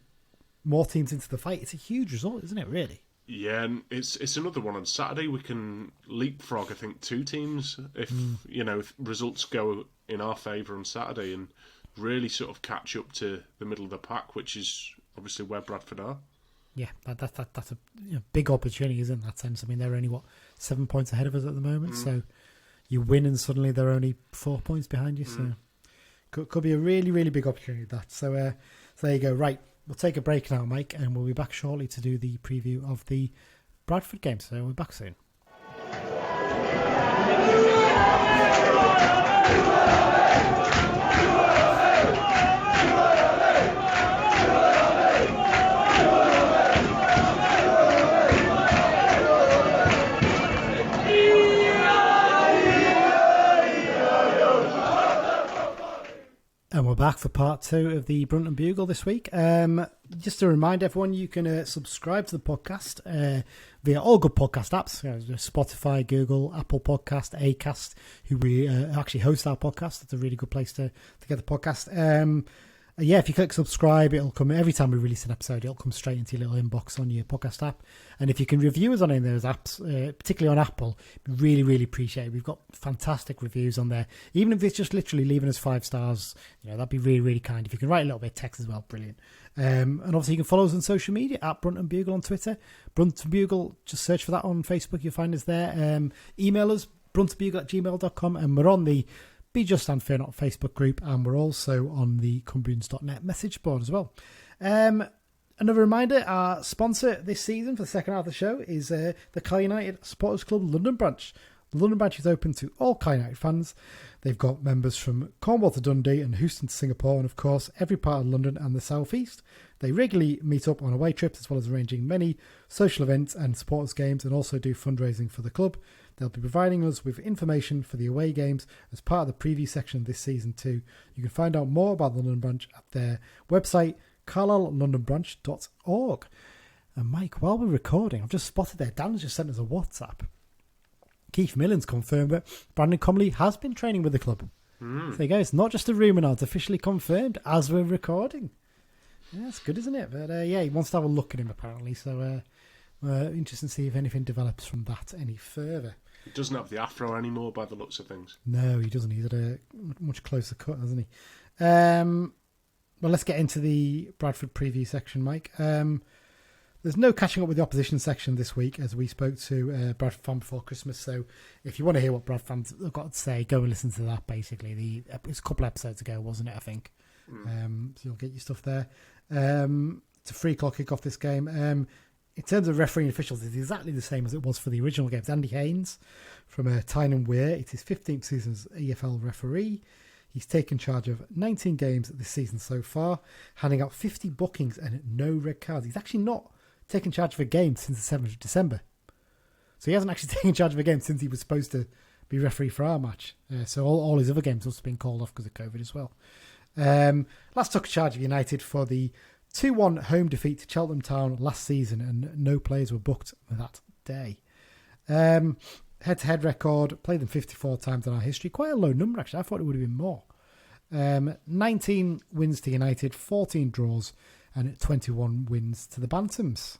more teams into the fight, it's a huge result, isn't it, really? Yeah, and it's another one on Saturday. We can leapfrog, I think, 2 teams if results go in our favour on Saturday, and really sort of catch up to the middle of the pack, which is obviously where Bradford are. Yeah, that's a big opportunity, isn't it, in that sense? They're only 7 points ahead of us at the moment, so you win and suddenly they're only 4 points behind you. So could be a really, really big opportunity, that. So there you go. Right, we'll take a break now, Mike, and we'll be back shortly to do the preview of the Bradford game. So we're back soon. And we're back for part 2 of the Brunton Bugle this week. Just to remind everyone, you can subscribe to the podcast via all good podcast apps, Spotify, Google, Apple Podcast, Acast, who we actually host our podcast. It's a really good place to get the podcast. If you click subscribe, it'll come every time we release an episode. It'll come straight into your little inbox on your podcast app. And if you can review us on any of those apps, particularly on Apple, really, really appreciate it. We've got fantastic reviews on there. Even if it's just literally leaving us 5 stars, that'd be really, really kind. If you can write a little bit of text as well, brilliant. And obviously you can follow us on social media at Brunton Bugle on Twitter. Brunton Bugle, just search for that on Facebook. You'll find us there. Email us, bruntonbugle@gmail.com, and we're on the Be Just and Fear Not Facebook group, and we're also on the Cumbrians.net message board as well. Another reminder, our sponsor this season for the second half of the show is the Carl United Supporters Club London branch. The London branch is open to all Carl United fans. They've got members from Cornwall to Dundee and Houston to Singapore, and of course every part of London and the South East. They regularly meet up on away trips, as well as arranging many social events and supporters games, and also do fundraising for the club. They'll be providing us with information for the away games as part of the preview section this season too. You can find out more about the London branch at their website, carlisle.londonbranch.org. And Mike, while we're recording, I've just spotted there, Dan's just sent us a WhatsApp. Keith Millen's confirmed that Brandon Comley has been training with the club. So there you go. It's not just a rumour now, it's officially confirmed as we're recording. Yeah, that's good, isn't it? But he wants to have a look at him apparently. So interesting to see if anything develops from that any further. He doesn't have the afro anymore by the looks of things. No, he doesn't. He's at a much closer cut, hasn't he? Well, let's get into the Bradford preview section, Mike. There's no catching up with the opposition section this week, as we spoke to Bradford fan before Christmas. So if you want to hear what Bradford fans have got to say, go and listen to that, basically. It's a couple episodes ago, wasn't it, I think? So you'll get your stuff there. It's a 3 o'clock kick-off this game. In terms of refereeing officials, it's exactly the same as it was for the original games. Andy Haynes from Tyne & Wear. It's his 15th season as EFL referee. He's taken charge of 19 games this season so far, handing out 50 bookings and no red cards. He's actually not taken charge of a game since the 7th of December. So he hasn't actually taken charge of a game since he was supposed to be referee for our match. So all his other games must have been called off because of COVID as well. Last took charge of United for the 2-1 home defeat to Cheltenham Town last season, and no players were booked that day. Head-to-head record, played them 54 times in our history. Quite a low number, actually. I thought it would have been more. 19 wins to United, 14 draws, and 21 wins to the Bantams.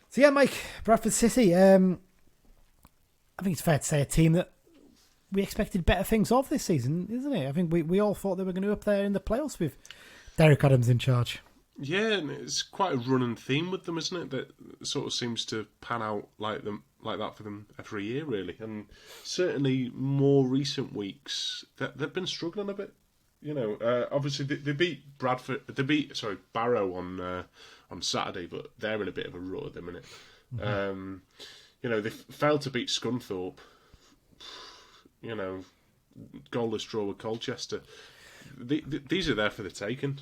So yeah, Mike, Bradford City. I think it's fair to say a team that we expected better things of this season, isn't it? I think we all thought they were going to be up there in the playoffs with Derek Adams in charge. Yeah, and it's quite a running theme with them, isn't it? That sort of seems to pan out like that for them every year, really. And certainly more recent weeks, they've been struggling a bit. Obviously they beat Barrow on Saturday, but they're in a bit of a rut at the minute. They failed to beat Scunthorpe. Goalless draw with Colchester. These are there for the taking.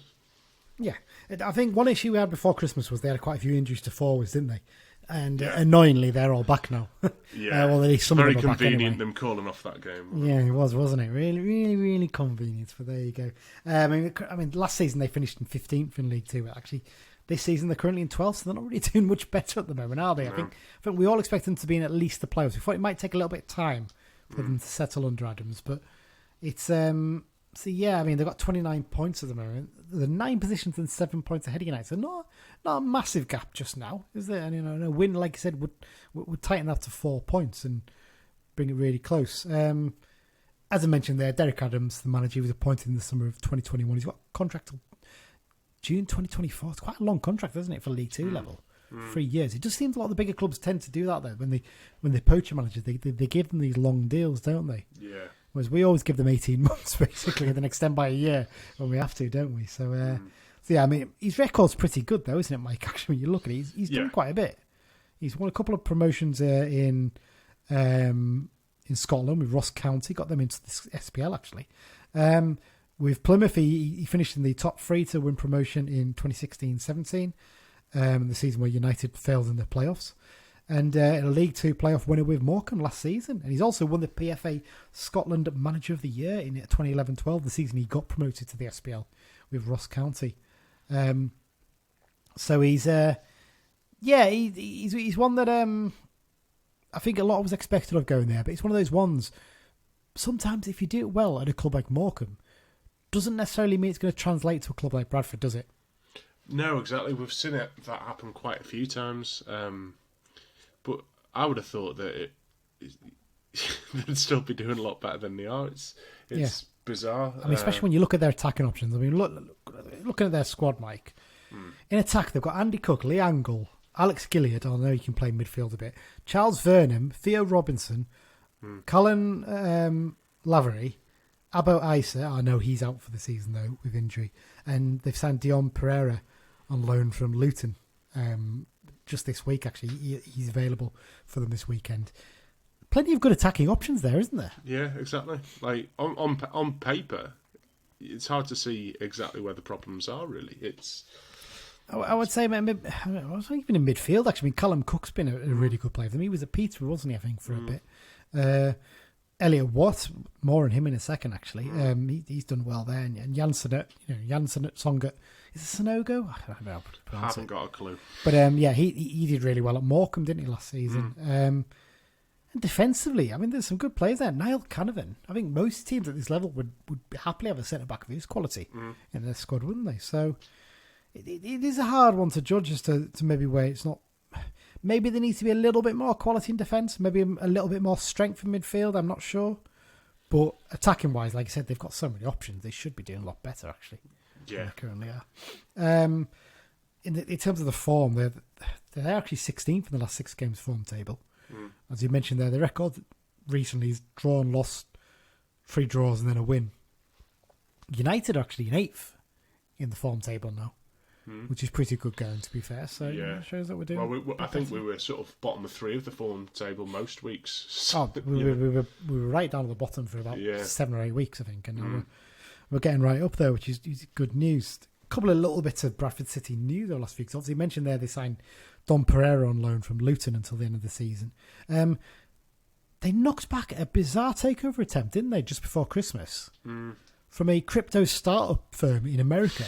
Yeah, I think one issue we had before Christmas was they had quite a few injuries to forwards, didn't they? And annoyingly, they're all back now. Yeah, well, at least some very of them are convenient back anyway. Them calling off that game. Yeah, it was, wasn't it? Really, really, really convenient. But there you go. I mean, last season they finished in 15th in League Two. Actually, this season they're currently in 12th, so they're not really doing much better at the moment, are they? No. I think we all expect them to be in at least the playoffs. We thought it might take a little bit of time for them to settle under Adams, but it's so yeah, I mean they've got 29 points at the moment. They're 9 positions and 7 points ahead of United. So not a massive gap just now, is there? And a win, like I said, would tighten that to 4 points and bring it really close. As I mentioned there, Derek Adams, the manager, was appointed in the summer of 2021. He's got a contract till June 2024. It's quite a long contract, isn't it, for League Two level? 3 years. It just seems a lot of the bigger clubs tend to do that though. When they poach a manager, they give them these long deals, don't they? Yeah. Whereas we always give them 18 months basically and then extend by a year when we have to, don't we? So yeah, I mean his record's pretty good though, isn't it, Mike? Actually, when you look at it, he's done quite a bit. He's won a couple of promotions in Scotland with Ross County, got them into the SPL actually. With Plymouth, he finished in the top 3 to win promotion in 2016-17. The season where United failed in the playoffs. and a League Two playoff winner with Morecambe last season. And he's also won the PFA Scotland Manager of the Year in 2011-12, the season he got promoted to the SPL with Ross County. So he's one that I think a lot was expected of going there, but it's one of those ones. Sometimes if you do it well at a club like Morecambe, doesn't necessarily mean it's going to translate to a club like Bradford, does it? No, exactly. We've seen that happen quite a few times. But I would have thought that they'd still be doing a lot better than they are. It's bizarre. I mean, especially when you look at their attacking options. I mean, looking at their squad, Mike. In attack, they've got Andy Cook, Lee Angle, Alex Gilliard. I know he can play midfield a bit. Charles Vernham, Theo Robinson, Colin Lavery, Abo Isa. I know he's out for the season though with injury, and they've signed Dion Pereira on loan from Luton. Just this week, actually, he's available for them this weekend. Plenty of good attacking options there, isn't there? Yeah, exactly. Like on paper, it's hard to see exactly where the problems are. Really, I would say even in midfield. Actually, I mean, Callum Cook's been a really good player for them. He was at Peterborough, wasn't he? I think for a bit. Elliot Watt, more on him in a second. Actually, he's done well there. And Janssen at Songa. Is it Sonogo? I don't know. I haven't got a clue. But he did really well at Morecambe, didn't he, last season? And defensively, I mean, there's some good players there. Niall Canavan. I think most teams at this level would happily have a centre back of his quality in their squad, wouldn't they? So it is a hard one to judge as to maybe where it's not. Maybe there needs to be a little bit more quality in defence. Maybe a little bit more strength in midfield. I'm not sure. But attacking wise, like I said, they've got so many options. They should be doing a lot better, actually. Yeah, they currently are. In terms of the form, they're actually 16th in the last 6 games form table. As you mentioned there, the record recently is draw and lost, 3 draws and then a win. United are actually in 8th in the form table now, which is pretty good going, to be fair. So yeah, it shows that we're doing. Well, I think we were sort of bottom of 3 of the form table most weeks. So, we were right down at the bottom for about 7 or 8 weeks, I think, and now we're getting right up there, which is good news. A couple of little bits of Bradford City news though last week. So obviously you mentioned there they signed Don Pereira on loan from Luton until the end of the season. They knocked back a bizarre takeover attempt, didn't they, just before Christmas, from a crypto startup firm in America.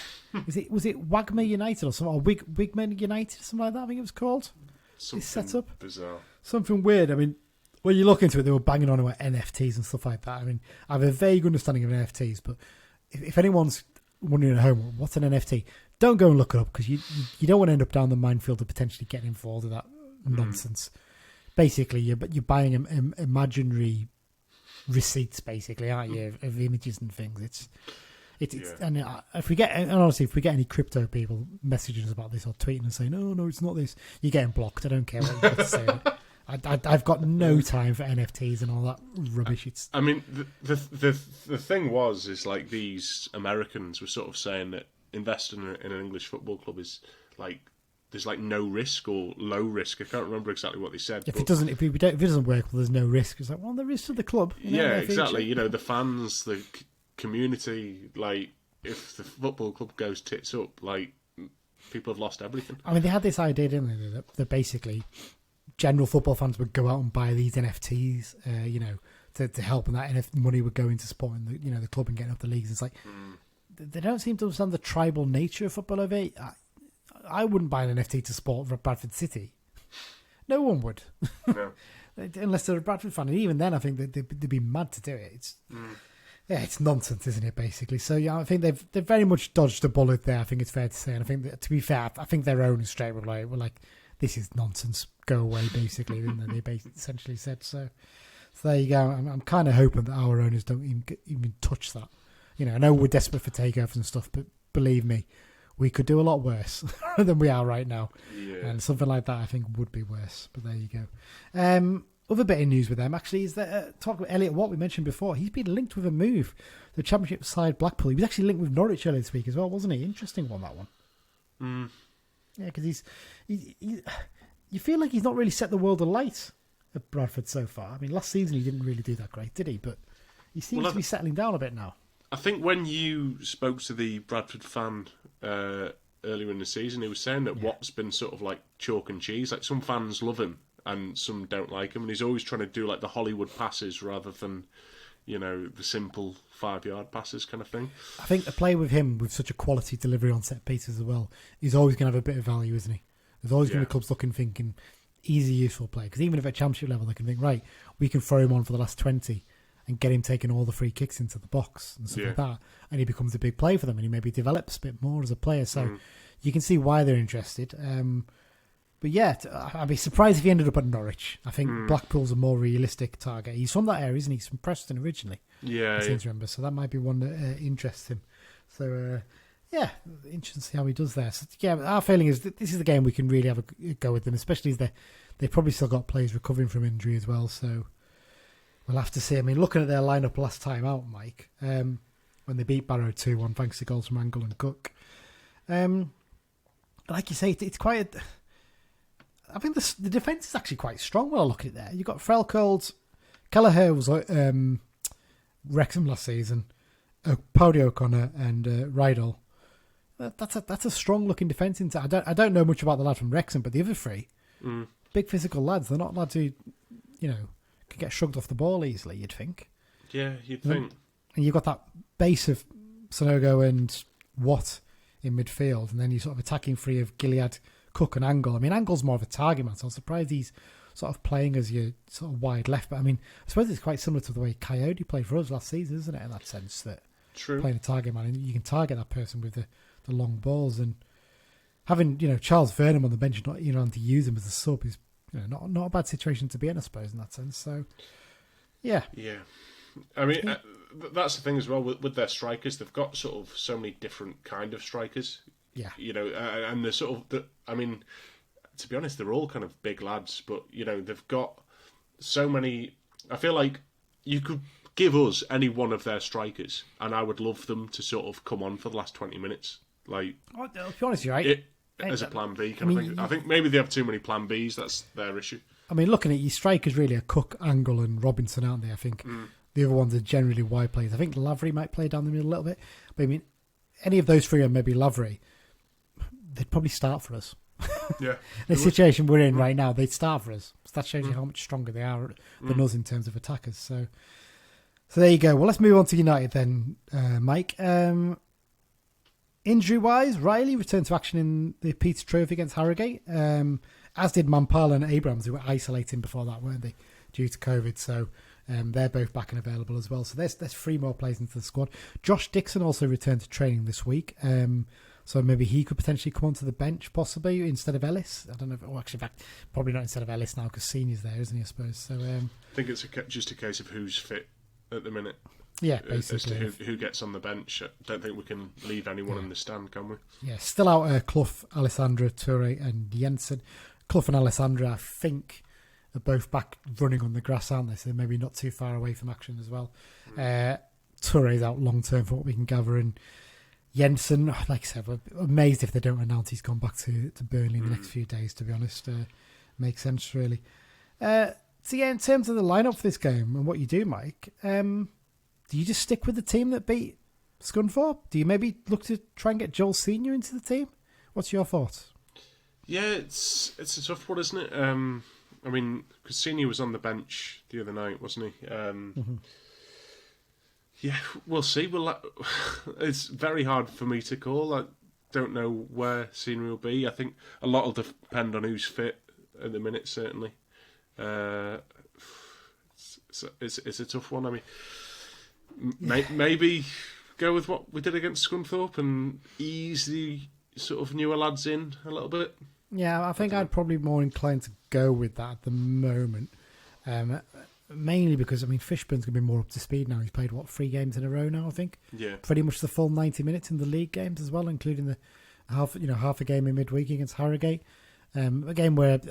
Was it Wagmer United or something, or Wigman United, something like that? I think it was called. Something set up bizarre, something weird. I mean, when you look into it, they were banging on about NFTs and stuff like that. I mean, I have a vague understanding of NFTs, but if anyone's wondering at home, what's an NFT? Don't go and look it up, because you don't want to end up down the minefield of potentially getting involved with that nonsense. Basically, you're buying imaginary receipts, basically, aren't you, of images and things. And if we get any crypto people messaging us about this or tweeting and saying, "Oh no, it's not this," you're getting blocked. I don't care what you've got to say. I've got no time for NFTs and all that rubbish. I mean, the thing is like these Americans were sort of saying that investing in an English football club is like there's like no risk or low risk. I can't remember exactly what they said. If it doesn't work, well, there's no risk. It's like, well, there is to the club. Yeah, exactly. You know, the fans, the community. Like, if the football club goes tits up, like people have lost everything. I mean, they had this idea, didn't they, that basically general football fans would go out and buy these NFTs, to help, and that money would go into supporting the club and getting up the leagues. It's like they don't seem to understand the tribal nature of football over it. I wouldn't buy an NFT to support Bradford City. No one would, no. Unless they're a Bradford fan. And even then, I think they'd be mad to do it. It's nonsense, isn't it? Basically, so yeah, I think they've very much dodged a bullet there. I think it's fair to say, and I think that, to be fair, I think their owners straight were like, this is nonsense. Go away, basically. Didn't they? They essentially said so. So there you go. I'm kind of hoping that our owners don't even touch that. I know we're desperate for takeovers and stuff, but believe me, we could do a lot worse than we are right now. Yeah. And something like that, I think, would be worse. But there you go. Other bit of news with them, actually, is that talk about Elliot Watt, we mentioned before. He's been linked with a move to the Championship side Blackpool. He was actually linked with Norwich earlier this week as well, wasn't he? Interesting one, that one. Yeah, because you feel like he's not really set the world alight at Bradford so far. I mean, last season he didn't really do that great, did he? But he seems to be settling down a bit now. I think when you spoke to the Bradford fan earlier in the season, he was saying that Watt's been sort of like chalk and cheese. Like, some fans love him and some don't like him, and he's always trying to do like the Hollywood passes rather than, the simple 5-yard passes kind of thing. I think the play with him, with such a quality delivery on set pieces as well, he's always going to have a bit of value, isn't he? There's always going to be clubs looking, thinking, easy, useful play. Because even if at championship level, they can think, right, we can throw him on for the last 20 and get him taking all the free kicks into the box and stuff like that. And he becomes a big play for them, and he maybe develops a bit more as a player. So you can see why they're interested. But yeah, I'd be surprised if he ended up at Norwich. I think Blackpool's a more realistic target. He's from that area, isn't he? He's from Preston originally. Yeah. I seem to remember. So that might be one that interests him. So, interesting to see how he does there. So, our feeling is that this is the game we can really have a go with them, especially as they've probably still got players recovering from injury as well. So we'll have to see. I mean, looking at their lineup last time out, Mike, when they beat Barrow 2-1 thanks to goals from Angle and Cook. Like you say, it's quite I think the defence is actually quite strong when I look at it there. You've got Frelcold, Kelleher was Wrexham last season, Powdy O'Connor and Rydal. That's a strong looking defence. I don't know much about the lad from Wrexham, but the other three, big physical lads. They're not lads who, can get shrugged off the ball easily, you'd think. Yeah, you'd think. And you've got that base of Sonogo and Watt in midfield, and then you're sort of attacking free of Gilead, Cook and Angle. I mean, Angle's more of a target man, so I'm surprised he's sort of playing as your sort of wide left. But I mean, I suppose it's quite similar to the way Coyote played for us last season, isn't it? In that sense, that playing a target man, and you can target that person with the long balls. And having Charles Vernon on the bench, not having to use him as a sub is not a bad situation to be in, I suppose, in that sense. So yeah. I mean, that's the thing as well with their strikers. They've got sort of so many different kind of strikers. Yeah. And they're sort of, I mean, to be honest, they're all kind of big lads, but, they've got so many. I feel like you could give us any one of their strikers, and I would love them to sort of come on for the last 20 minutes. Like, to be honest, you're right. As a plan B kind of thing. I think maybe they have too many plan Bs. That's their issue. I mean, looking at your strikers, really, are Cook, Angle, and Robinson, aren't they? I think the other ones are generally wide players. I think Lavery might play down the middle a little bit, but I mean, any of those three, or maybe Lavery, they'd probably start for us. Yeah. The situation we're in right now, they'd start for us. So that shows you how much stronger they are than us in terms of attackers. So there you go. Well, let's move on to United then, Mike. Injury-wise, Riley returned to action in the Peter Trophy against Harrogate, as did Mampala and Abrams, who were isolating before that, weren't they, due to COVID. So they're both back and available as well. So there's 3 more players into the squad. Josh Dixon also returned to training this week. So maybe he could potentially come onto the bench, possibly, instead of Ellis. I don't know. Actually, in fact, probably not instead of Ellis now, because Senior's there, isn't he, I suppose. So I think it's just a case of who's fit at the minute. Yeah, basically. As to who gets on the bench. I don't think we can leave anyone in the stand, can we? Yeah, still out Clough, Alessandra, Toure and Jensen. Clough and Alessandra, I think, are both back running on the grass, aren't they? So maybe not too far away from action as well. Toure's out long term for what we can gather. And Jensen, like I said, we're amazed if they don't announce he's gone back to Burnley in the next few days, to be honest. Makes sense, really. So yeah, in terms of the lineup for this game and what you do, Mike, do you just stick with the team that beat Scunthorpe? Do you maybe look to try and get Joel Senior into the team? What's your thoughts? Yeah, it's a tough one, isn't it? I mean, because Senior was on the bench the other night, wasn't he? Yeah, we'll see. It's very hard for me to call. I don't know where Senior will be. I think a lot will depend on who's fit at the minute, certainly. It's a tough one. I mean, maybe go with what we did against Scunthorpe and ease the sort of newer lads in a little bit. Yeah, I think I'd probably more inclined to go with that at the moment. Mainly because, I mean, Fishburne's going to be more up to speed now. He's played, 3 games in a row now, I think? Yeah. Pretty much the full 90 minutes in the league games as well, including the half a game in midweek against Harrogate. A game where,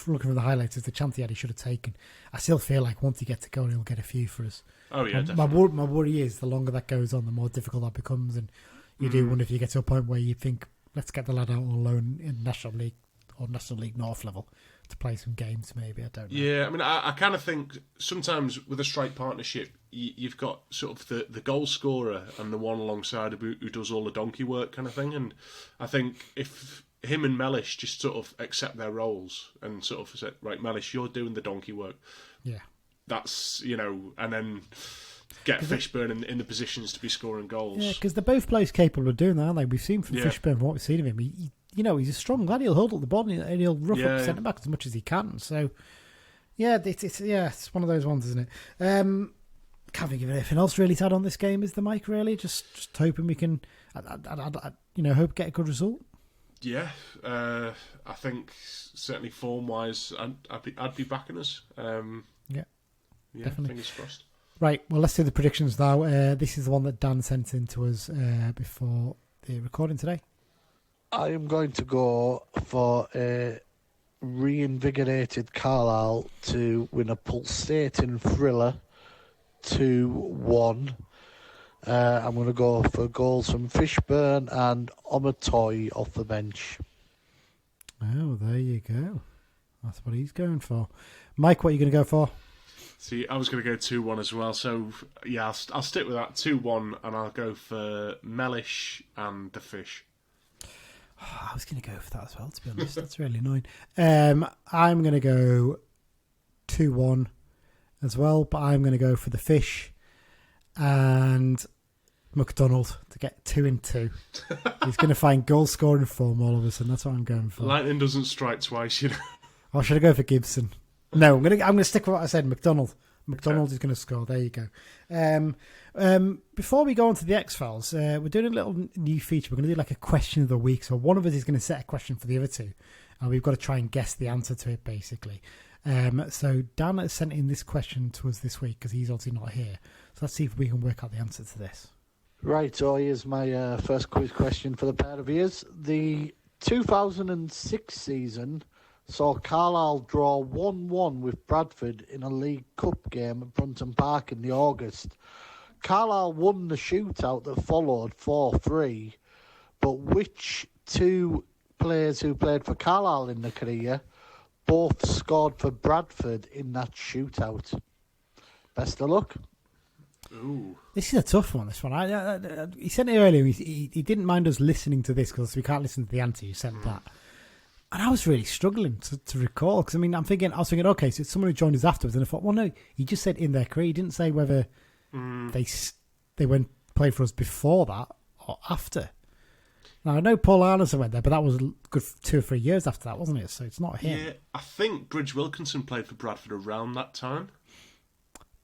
looking at the highlights, is the chance he should have taken. I still feel like once he gets a goal, he'll get a few for us. Oh, yeah, definitely. My worry is the longer that goes on, the more difficult that becomes. And you do wonder if you get to a point where you think, let's get the lad out on loan in National League or National League North level to play some games, maybe. I don't know. Yeah, I mean, I kind of think sometimes with a strike partnership, you've got sort of the goal scorer and the one alongside who does all the donkey work kind of thing. And I think if him and Mellish just sort of accept their roles and sort of say, right, Mellish, you're doing the donkey work. Yeah. That's, and then get Fishburne in the positions to be scoring goals. Yeah, because they're both players capable of doing that, aren't they? We've seen from Fishburne what we've seen of him. He's a strong lad. He'll hold up the ball and he'll rough up centre back as much as he can. So, it's one of those ones, isn't it? Can't think of anything else really to add on this game, is the Mike? Really, just hoping we can, hope get a good result. Yeah, I think certainly form wise, I'd be backing us. Yeah, definitely. Fingers crossed. Right, well, let's do the predictions now. This is the one that Dan sent in to us before the recording today. I am going to go for a reinvigorated Carlisle to win a pulsating thriller 2-1. I'm going to go for goals from Fishburne and Omatoy off the bench. Oh, there you go. That's what he's going for. Mike, what are you going to go for? See, I was going to go 2-1 as well. So, yeah, I'll stick with that 2-1, and I'll go for Mellish and the Fish. Oh, I was going to go for that as well, to be honest. That's really annoying. I'm going to go 2-1 as well, but I'm going to go for the Fish and McDonald to get 2 and 2. He's going to find goal scoring form all of a sudden. That's what I'm going for. Lightning doesn't strike twice, Or should I go for Gibson? No, I'm going to stick with what I said. McDonald is going to score. There you go. Before we go on to the X-Files, we're doing a little new feature. We're going to do like a question of the week. So one of us is going to set a question for the other two, and we've got to try and guess the answer to it, basically. So Dan has sent in this question to us this week because he's obviously not here. So let's see if we can work out the answer to this. Right, so here's my first quiz question for the pair of ears. The 2006 season saw Carlisle draw 1-1 with Bradford in a League Cup game at Brunton Park in the August. Carlisle won the shootout that followed 4-3, but which two players who played for Carlisle in their career both scored for Bradford in that shootout? Best of luck. Ooh. This is a tough one, this one. He sent it earlier. He didn't mind us listening to this because we can't listen to the answer. You sent that. And I was really struggling to recall because, I was thinking, okay, so it's someone who joined us afterwards. And I thought, well, no, he just said in their career. He didn't say whether they went played for us before that or after. Now, I know Paul Arneson went there, but that was a good 2 or 3 years after that, wasn't it? So it's not him. Yeah, I think Bridge Wilkinson played for Bradford around that time.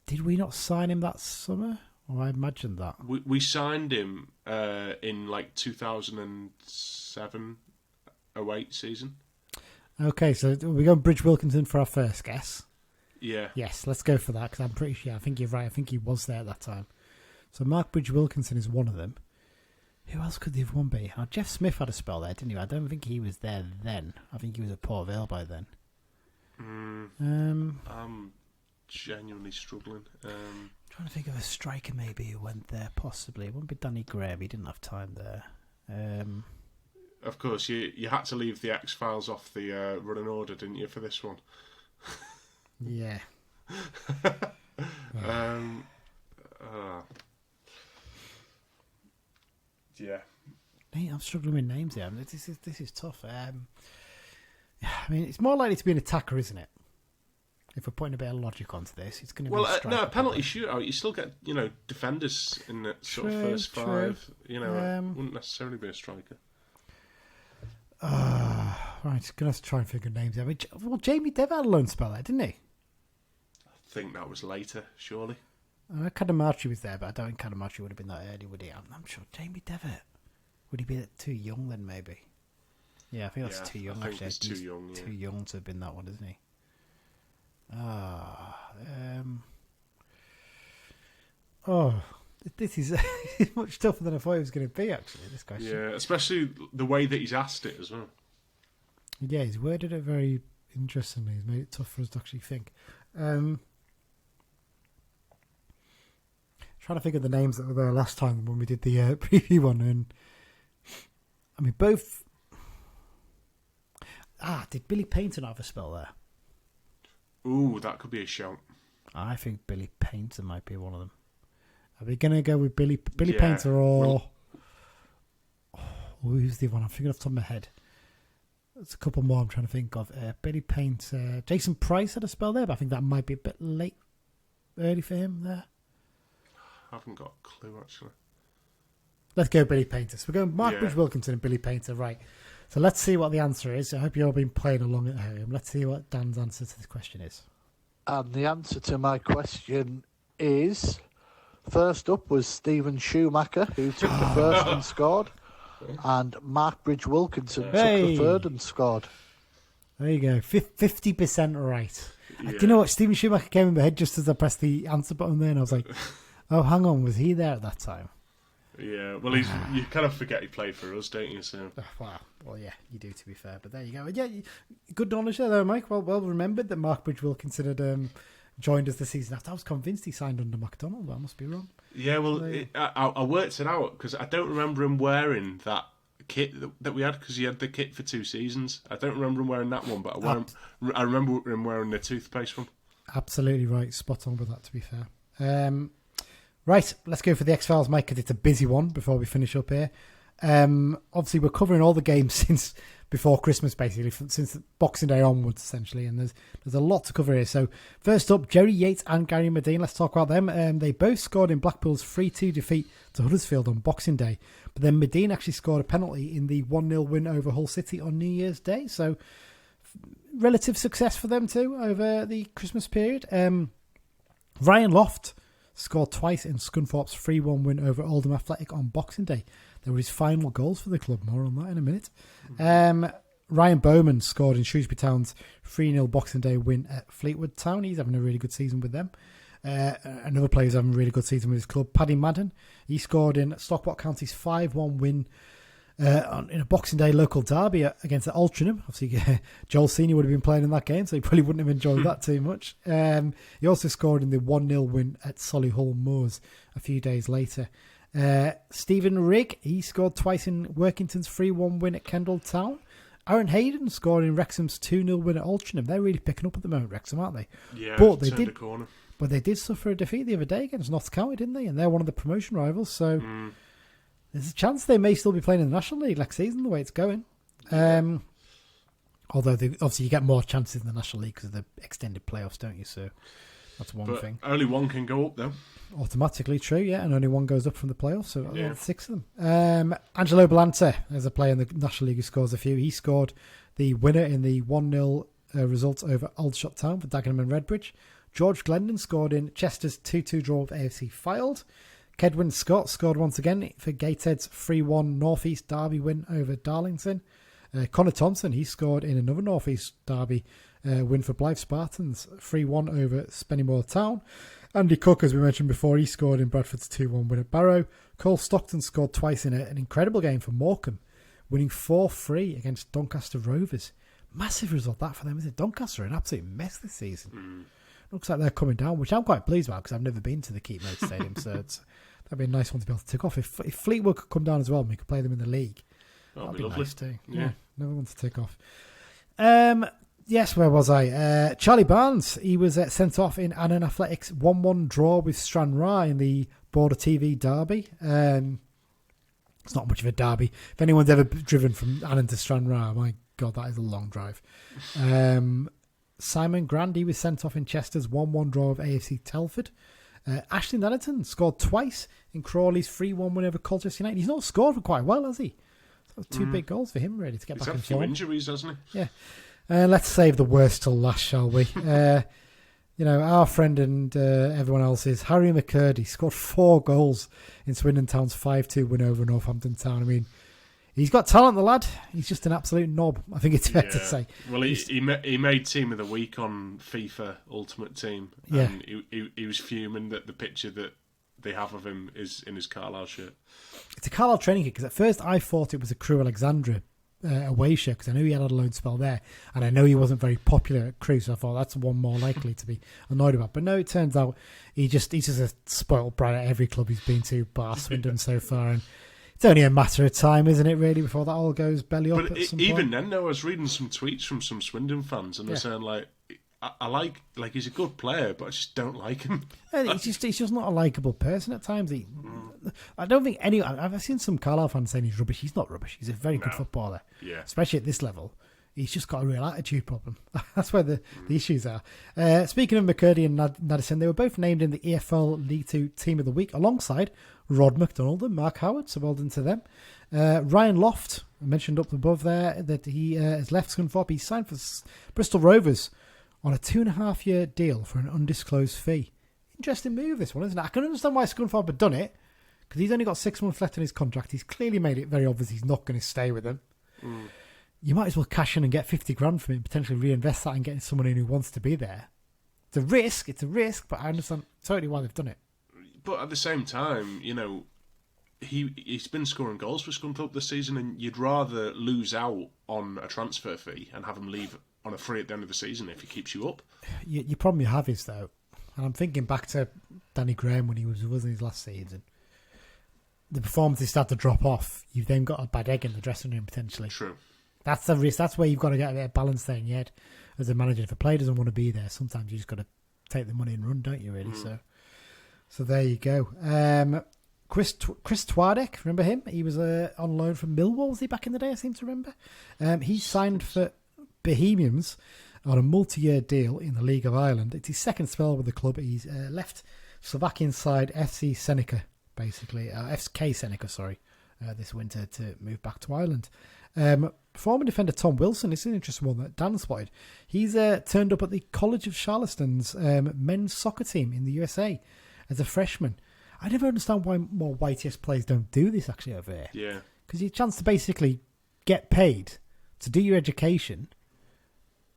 Did we not sign him that summer? Or I imagined that. We signed him in like 2007. 08 season. Okay, so we're going Bridge Wilkinson for our first guess. Yeah. Yes, let's go for that because I'm pretty sure. I think you're right. I think he was there at that time. So Mark Bridge Wilkinson is one of them. Who else could the other one be? Now, Jeff Smith had a spell there, didn't he? I don't think he was there then. I think he was at Port Vale by then. I'm genuinely struggling. Trying to think of a striker maybe who went there, possibly. It wouldn't be Danny Graham. He didn't have time there. Of course, you had to leave the X-Files off the running order, didn't you, for this one? Yeah. Yeah. I'm struggling with names here. This is tough. It's more likely to be an attacker, isn't it? If we're putting a bit of logic onto this, it's going to be a striker. No, a penalty shootout. You still get defenders in the sort of first five. It wouldn't necessarily be a striker. Right, going to have to try and figure names out. Well, Jamie Dev had a loan spell there, didn't he? I think that was later, surely. Kadamachi was there, but I don't think Kadamachi would have been that early, would he? I'm sure. Jamie Devitt. Would he be too young then, maybe? Yeah, I think that's too young, actually. He's too young, yeah. Too young to have been that one, isn't he? This is much tougher than I thought it was going to be, actually, this question. Yeah, especially the way that he's asked it as well. Yeah, he's worded it very interestingly. He's made it tough for us to actually think. Trying to figure the names that were there last time when we did the preview one. And both... did Billy Paynton have a spell there? Ooh, that could be a shout. I think Billy Paynter might be one of them. Are we going to go with Billy Paynter or... who's the one? I'm thinking off the top of my head. There's a couple more I'm trying to think of. Billy Paint, Jason Price had a spell there, but I think that might be a bit early for him there. I haven't got a clue, actually. Let's go Billy Painter. So we're going Mark Bridge Wilkinson and Billy Painter, right. So let's see what the answer is. I hope you've all been playing along at home. Let's see what Dan's answer to this question is. And the answer to my question is, first up was Stephen Schumacher, who took the first and scored, and Mark Bridge Wilkinson took the third and scored. There you go, 50% right. Yeah. Do you know what? Stephen Schumacher came in my head just as I pressed the answer button there, and I was like, oh, hang on, was he there at that time? Yeah, well, you kind of forget he played for us, don't you? So. Wow. Well, yeah, you do, to be fair. But there you go. Yeah, good knowledge there, though, Mike. Well remembered that Mark Bridge Wilkinson had joined us this season. I was convinced he signed under McDonald, but I must be wrong. Yeah, well, I worked it out because I don't remember him wearing that kit that we had, because he had the kit for 2 seasons. I don't remember him wearing that one, but I remember him wearing the toothpaste one. Absolutely right. Spot on with that, to be fair. Right, let's go for the X-Files, Mike, because it's a busy one before we finish up here. Obviously, we're covering all the games since before Christmas, basically, since Boxing Day onwards, essentially, and there's a lot to cover here. So, first up, Jerry Yates and Gary Medine. Let's talk about them. They both scored in Blackpool's 3-2 defeat to Huddersfield on Boxing Day, but then Medine actually scored a penalty in the 1-0 win over Hull City on New Year's Day. So, relative success for them too over the Christmas period. Ryan Loft scored twice in Scunthorpe's 3-1 win over Oldham Athletic on Boxing Day. They were his final goals for the club. More on that in a minute. Ryan Bowman scored in Shrewsbury Town's 3-0 Boxing Day win at Fleetwood Town. He's having a really good season with them. Another player who's having a really good season with his club, Paddy Madden. He scored in Stockport County's 5-1 win in a Boxing Day local derby against Altrincham. Obviously, Joel Senior would have been playing in that game, so he probably wouldn't have enjoyed that too much. He also scored in the 1-0 win at Solihull Moors a few days later. Stephen Rigg, he scored twice in Workington's 3-1 win at Kendal Town. Aaron Hayden scored in Wrexham's 2-0 win at Altrincham. They're really picking up at the moment, Wrexham, aren't they? Yeah, but they did. The corner. But they did suffer a defeat the other day against Notts County, didn't they? And they're one of the promotion rivals, so there's a chance they may still be playing in the National League next season, the way it's going. Although, obviously, you get more chances in the National League because of the extended playoffs, don't you? So that's one thing. Only one can go up, though. Automatically true, yeah, and only one goes up from the playoffs, so yeah. 6 of them. Angelo Balanta, as a player in the National League who scores a few, he scored the winner in the 1-0 result over Aldershot Town for Dagenham and Redbridge. George Glendon scored in Chester's 2-2 draw with AFC Fylde. Kedwin Scott scored once again for Gateshead's 3-1 North East derby win over Darlington. Connor Thompson, he scored in another North East derby win for Blythe Spartans, 3-1 over Spennymoor Town. Andy Cook, as we mentioned before, he scored in Bradford's 2-1 win at Barrow. Cole Stockton scored twice in an incredible game for Morecambe, winning 4-3 against Doncaster Rovers. Massive result that for them, isn't it? Doncaster are an absolute mess this season. Looks like they're coming down, which I'm quite pleased about because I've never been to the Keep Road Stadium, so that'd be a nice one to be able to tick off. If Fleetwood could come down as well and we could play them in the league, that'd be nice too. Yeah, another one to tick off. Yes, where was I? Charlie Barnes, he was sent off in Annan Athletics' 1-1 draw with Stranraer in the Border TV derby. It's not much of a derby. If anyone's ever driven from Annan to Stranraer, my God, that is a long drive. Simon Grandy was sent off in Chester's 1-1 draw of AFC Telford. Ashley Nellington scored twice in Crawley's 3-1 win over Colchester United. He's not scored for quite a while, has he? So 2 big goals for him, really, to get back in form. He's had a few injuries, hasn't he? Yeah. Let's save the worst till last, shall we? Our friend and everyone else's, Harry McCurdy, scored 4 goals in Swindon Town's 5-2 win over Northampton Town. I mean, he's got talent, the lad. He's just an absolute knob, I think it's fair to say. Well, he made Team of the Week on FIFA Ultimate Team. And he was fuming that the picture that they have of him is in his Carlisle shirt. It's a Carlisle training kit, because at first I thought it was a Crewe Alexandra away shirt, because I knew he had a loan spell there, and I know he wasn't very popular at Crewe, so I thought that's one more likely to be annoyed about. But no, it turns out he's just a spoiled brat at every club he's been to, bar Swindon so far, and it's only a matter of time, isn't it, really, before that all goes belly up at some point. Even then, though, I was reading some tweets from some Swindon fans, and they're saying, I like he's a good player, but I just don't like him. He's just not a likeable person at times. I don't think I've seen some Carlisle fans saying he's rubbish. He's not rubbish. He's a very good footballer. Yeah. Especially at this level. He's just got a real attitude problem. That's where the issues are. Speaking of McCurdy and Nadesan, they were both named in the EFL League 2 Team of the Week alongside Rod McDonald and Mark Howard, so well done to them. Ryan Loft, I mentioned up above there that he has left Scunthorpe. He signed for Bristol Rovers on a 2.5-year deal for an undisclosed fee. Interesting move, this one, isn't it? I can understand why Scunthorpe had done it, because he's only got 6 months left in his contract. He's clearly made it very obvious he's not going to stay with them. You might as well cash in and get 50 grand from it and potentially reinvest that and get someone in who wants to be there. It's a risk, but I understand totally why they've done it. But at the same time, you know, he's been scoring goals for Scunthorpe this season, and you'd rather lose out on a transfer fee and have him leave on a free at the end of the season if he keeps you up. Your problem you have is, though, and I'm thinking back to Danny Graham when he was in his last season, the performances start to drop off. You've then got a bad egg in the dressing room, potentially. True. That's the risk. That's where you've got to get a bit of balance there in your head as a manager. If a player doesn't want to be there, sometimes you just got to take the money and run, don't you, really? So there you go. Chris Twadek, remember him? He was on loan from Millwall, was he, back in the day, I seem to remember? He signed for Bohemians on a multi-year deal in the League of Ireland. It's his second spell with the club. He's left Slovakian side FC Senica, basically. FK Senica, sorry, this winter to move back to Ireland. Former defender Tom Wilson, this is an interesting one that Dan spotted. He's turned up at the College of Charleston's men's soccer team in the USA as a freshman. I never understand why more YTS players don't do this actually over here. Yeah. Because you have a chance to basically get paid to do your education,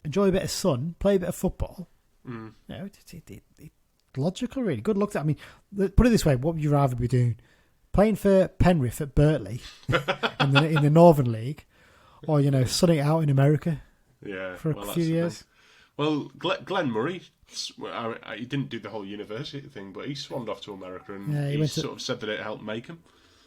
enjoy a bit of sun, play a bit of football. You know, it's logical, really. Good luck. I mean, put it this way: what would you rather be doing? Playing for Penrith at Birtley in the Northern League, or, you know, sunning it out in America for a few years? Well, Glenn Murray, he didn't do the whole university thing, but he swanned off to America, and he sort of said that it helped make him.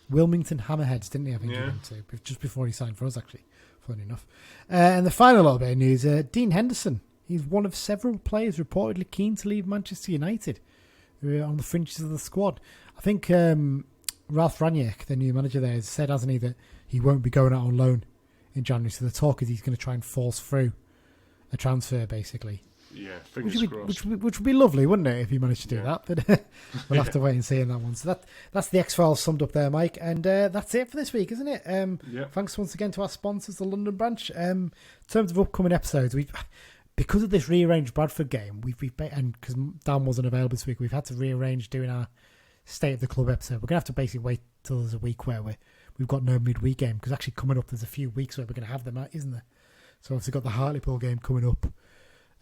Wilmington Hammerheads, didn't he? I think he went to, just before he signed for us, actually, funny enough. And the final little bit of news, Dean Henderson. He's one of several players reportedly keen to leave Manchester United, who are on the fringes of the squad. I think Ralph Ranieri, the new manager there, has said, hasn't he, that he won't be going out on loan in January. So the talk is he's going to try and force through a transfer, basically. Yeah, fingers crossed. Which would be lovely, wouldn't it, if he managed to do that? But we'll have to wait and see in that one. So that's the X-Files summed up there, Mike. And that's it for this week, isn't it? Thanks once again to our sponsors, the London branch. In terms of upcoming episodes, because of this rearranged Bradford game, and because Dan wasn't available this week, we've had to rearrange doing our State of the Club episode. We're going to have to basically wait till there's a week where we've got no midweek game, because actually coming up there's a few weeks where we're going to have them out, isn't there? So obviously got the Hartlepool game coming up.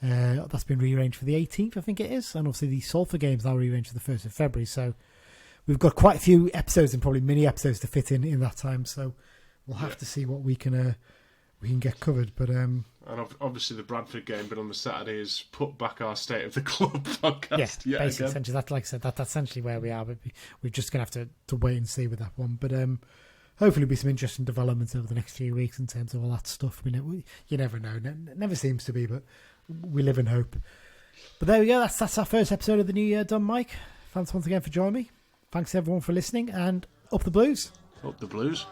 That's been rearranged for the 18th, I think it is. And obviously the Salford game's now rearranged for the 1st of February. So we've got quite a few episodes and probably mini episodes to fit in that time. So we'll have to see what we can get covered. But and obviously the Bradford game, but on the Saturday, is put back our State of the Club podcast. Yeah, basically, essentially, like I said, that's essentially where we are. But we're just going to have to wait and see with that one. But hopefully there'll be some interesting developments over the next few weeks in terms of all that stuff. You never know. It never seems to be, but we live in hope. But there we go. That's our first episode of the new year done, Mike. Thanks once again for joining me. Thanks everyone for listening, and up the Blues. Up the Blues.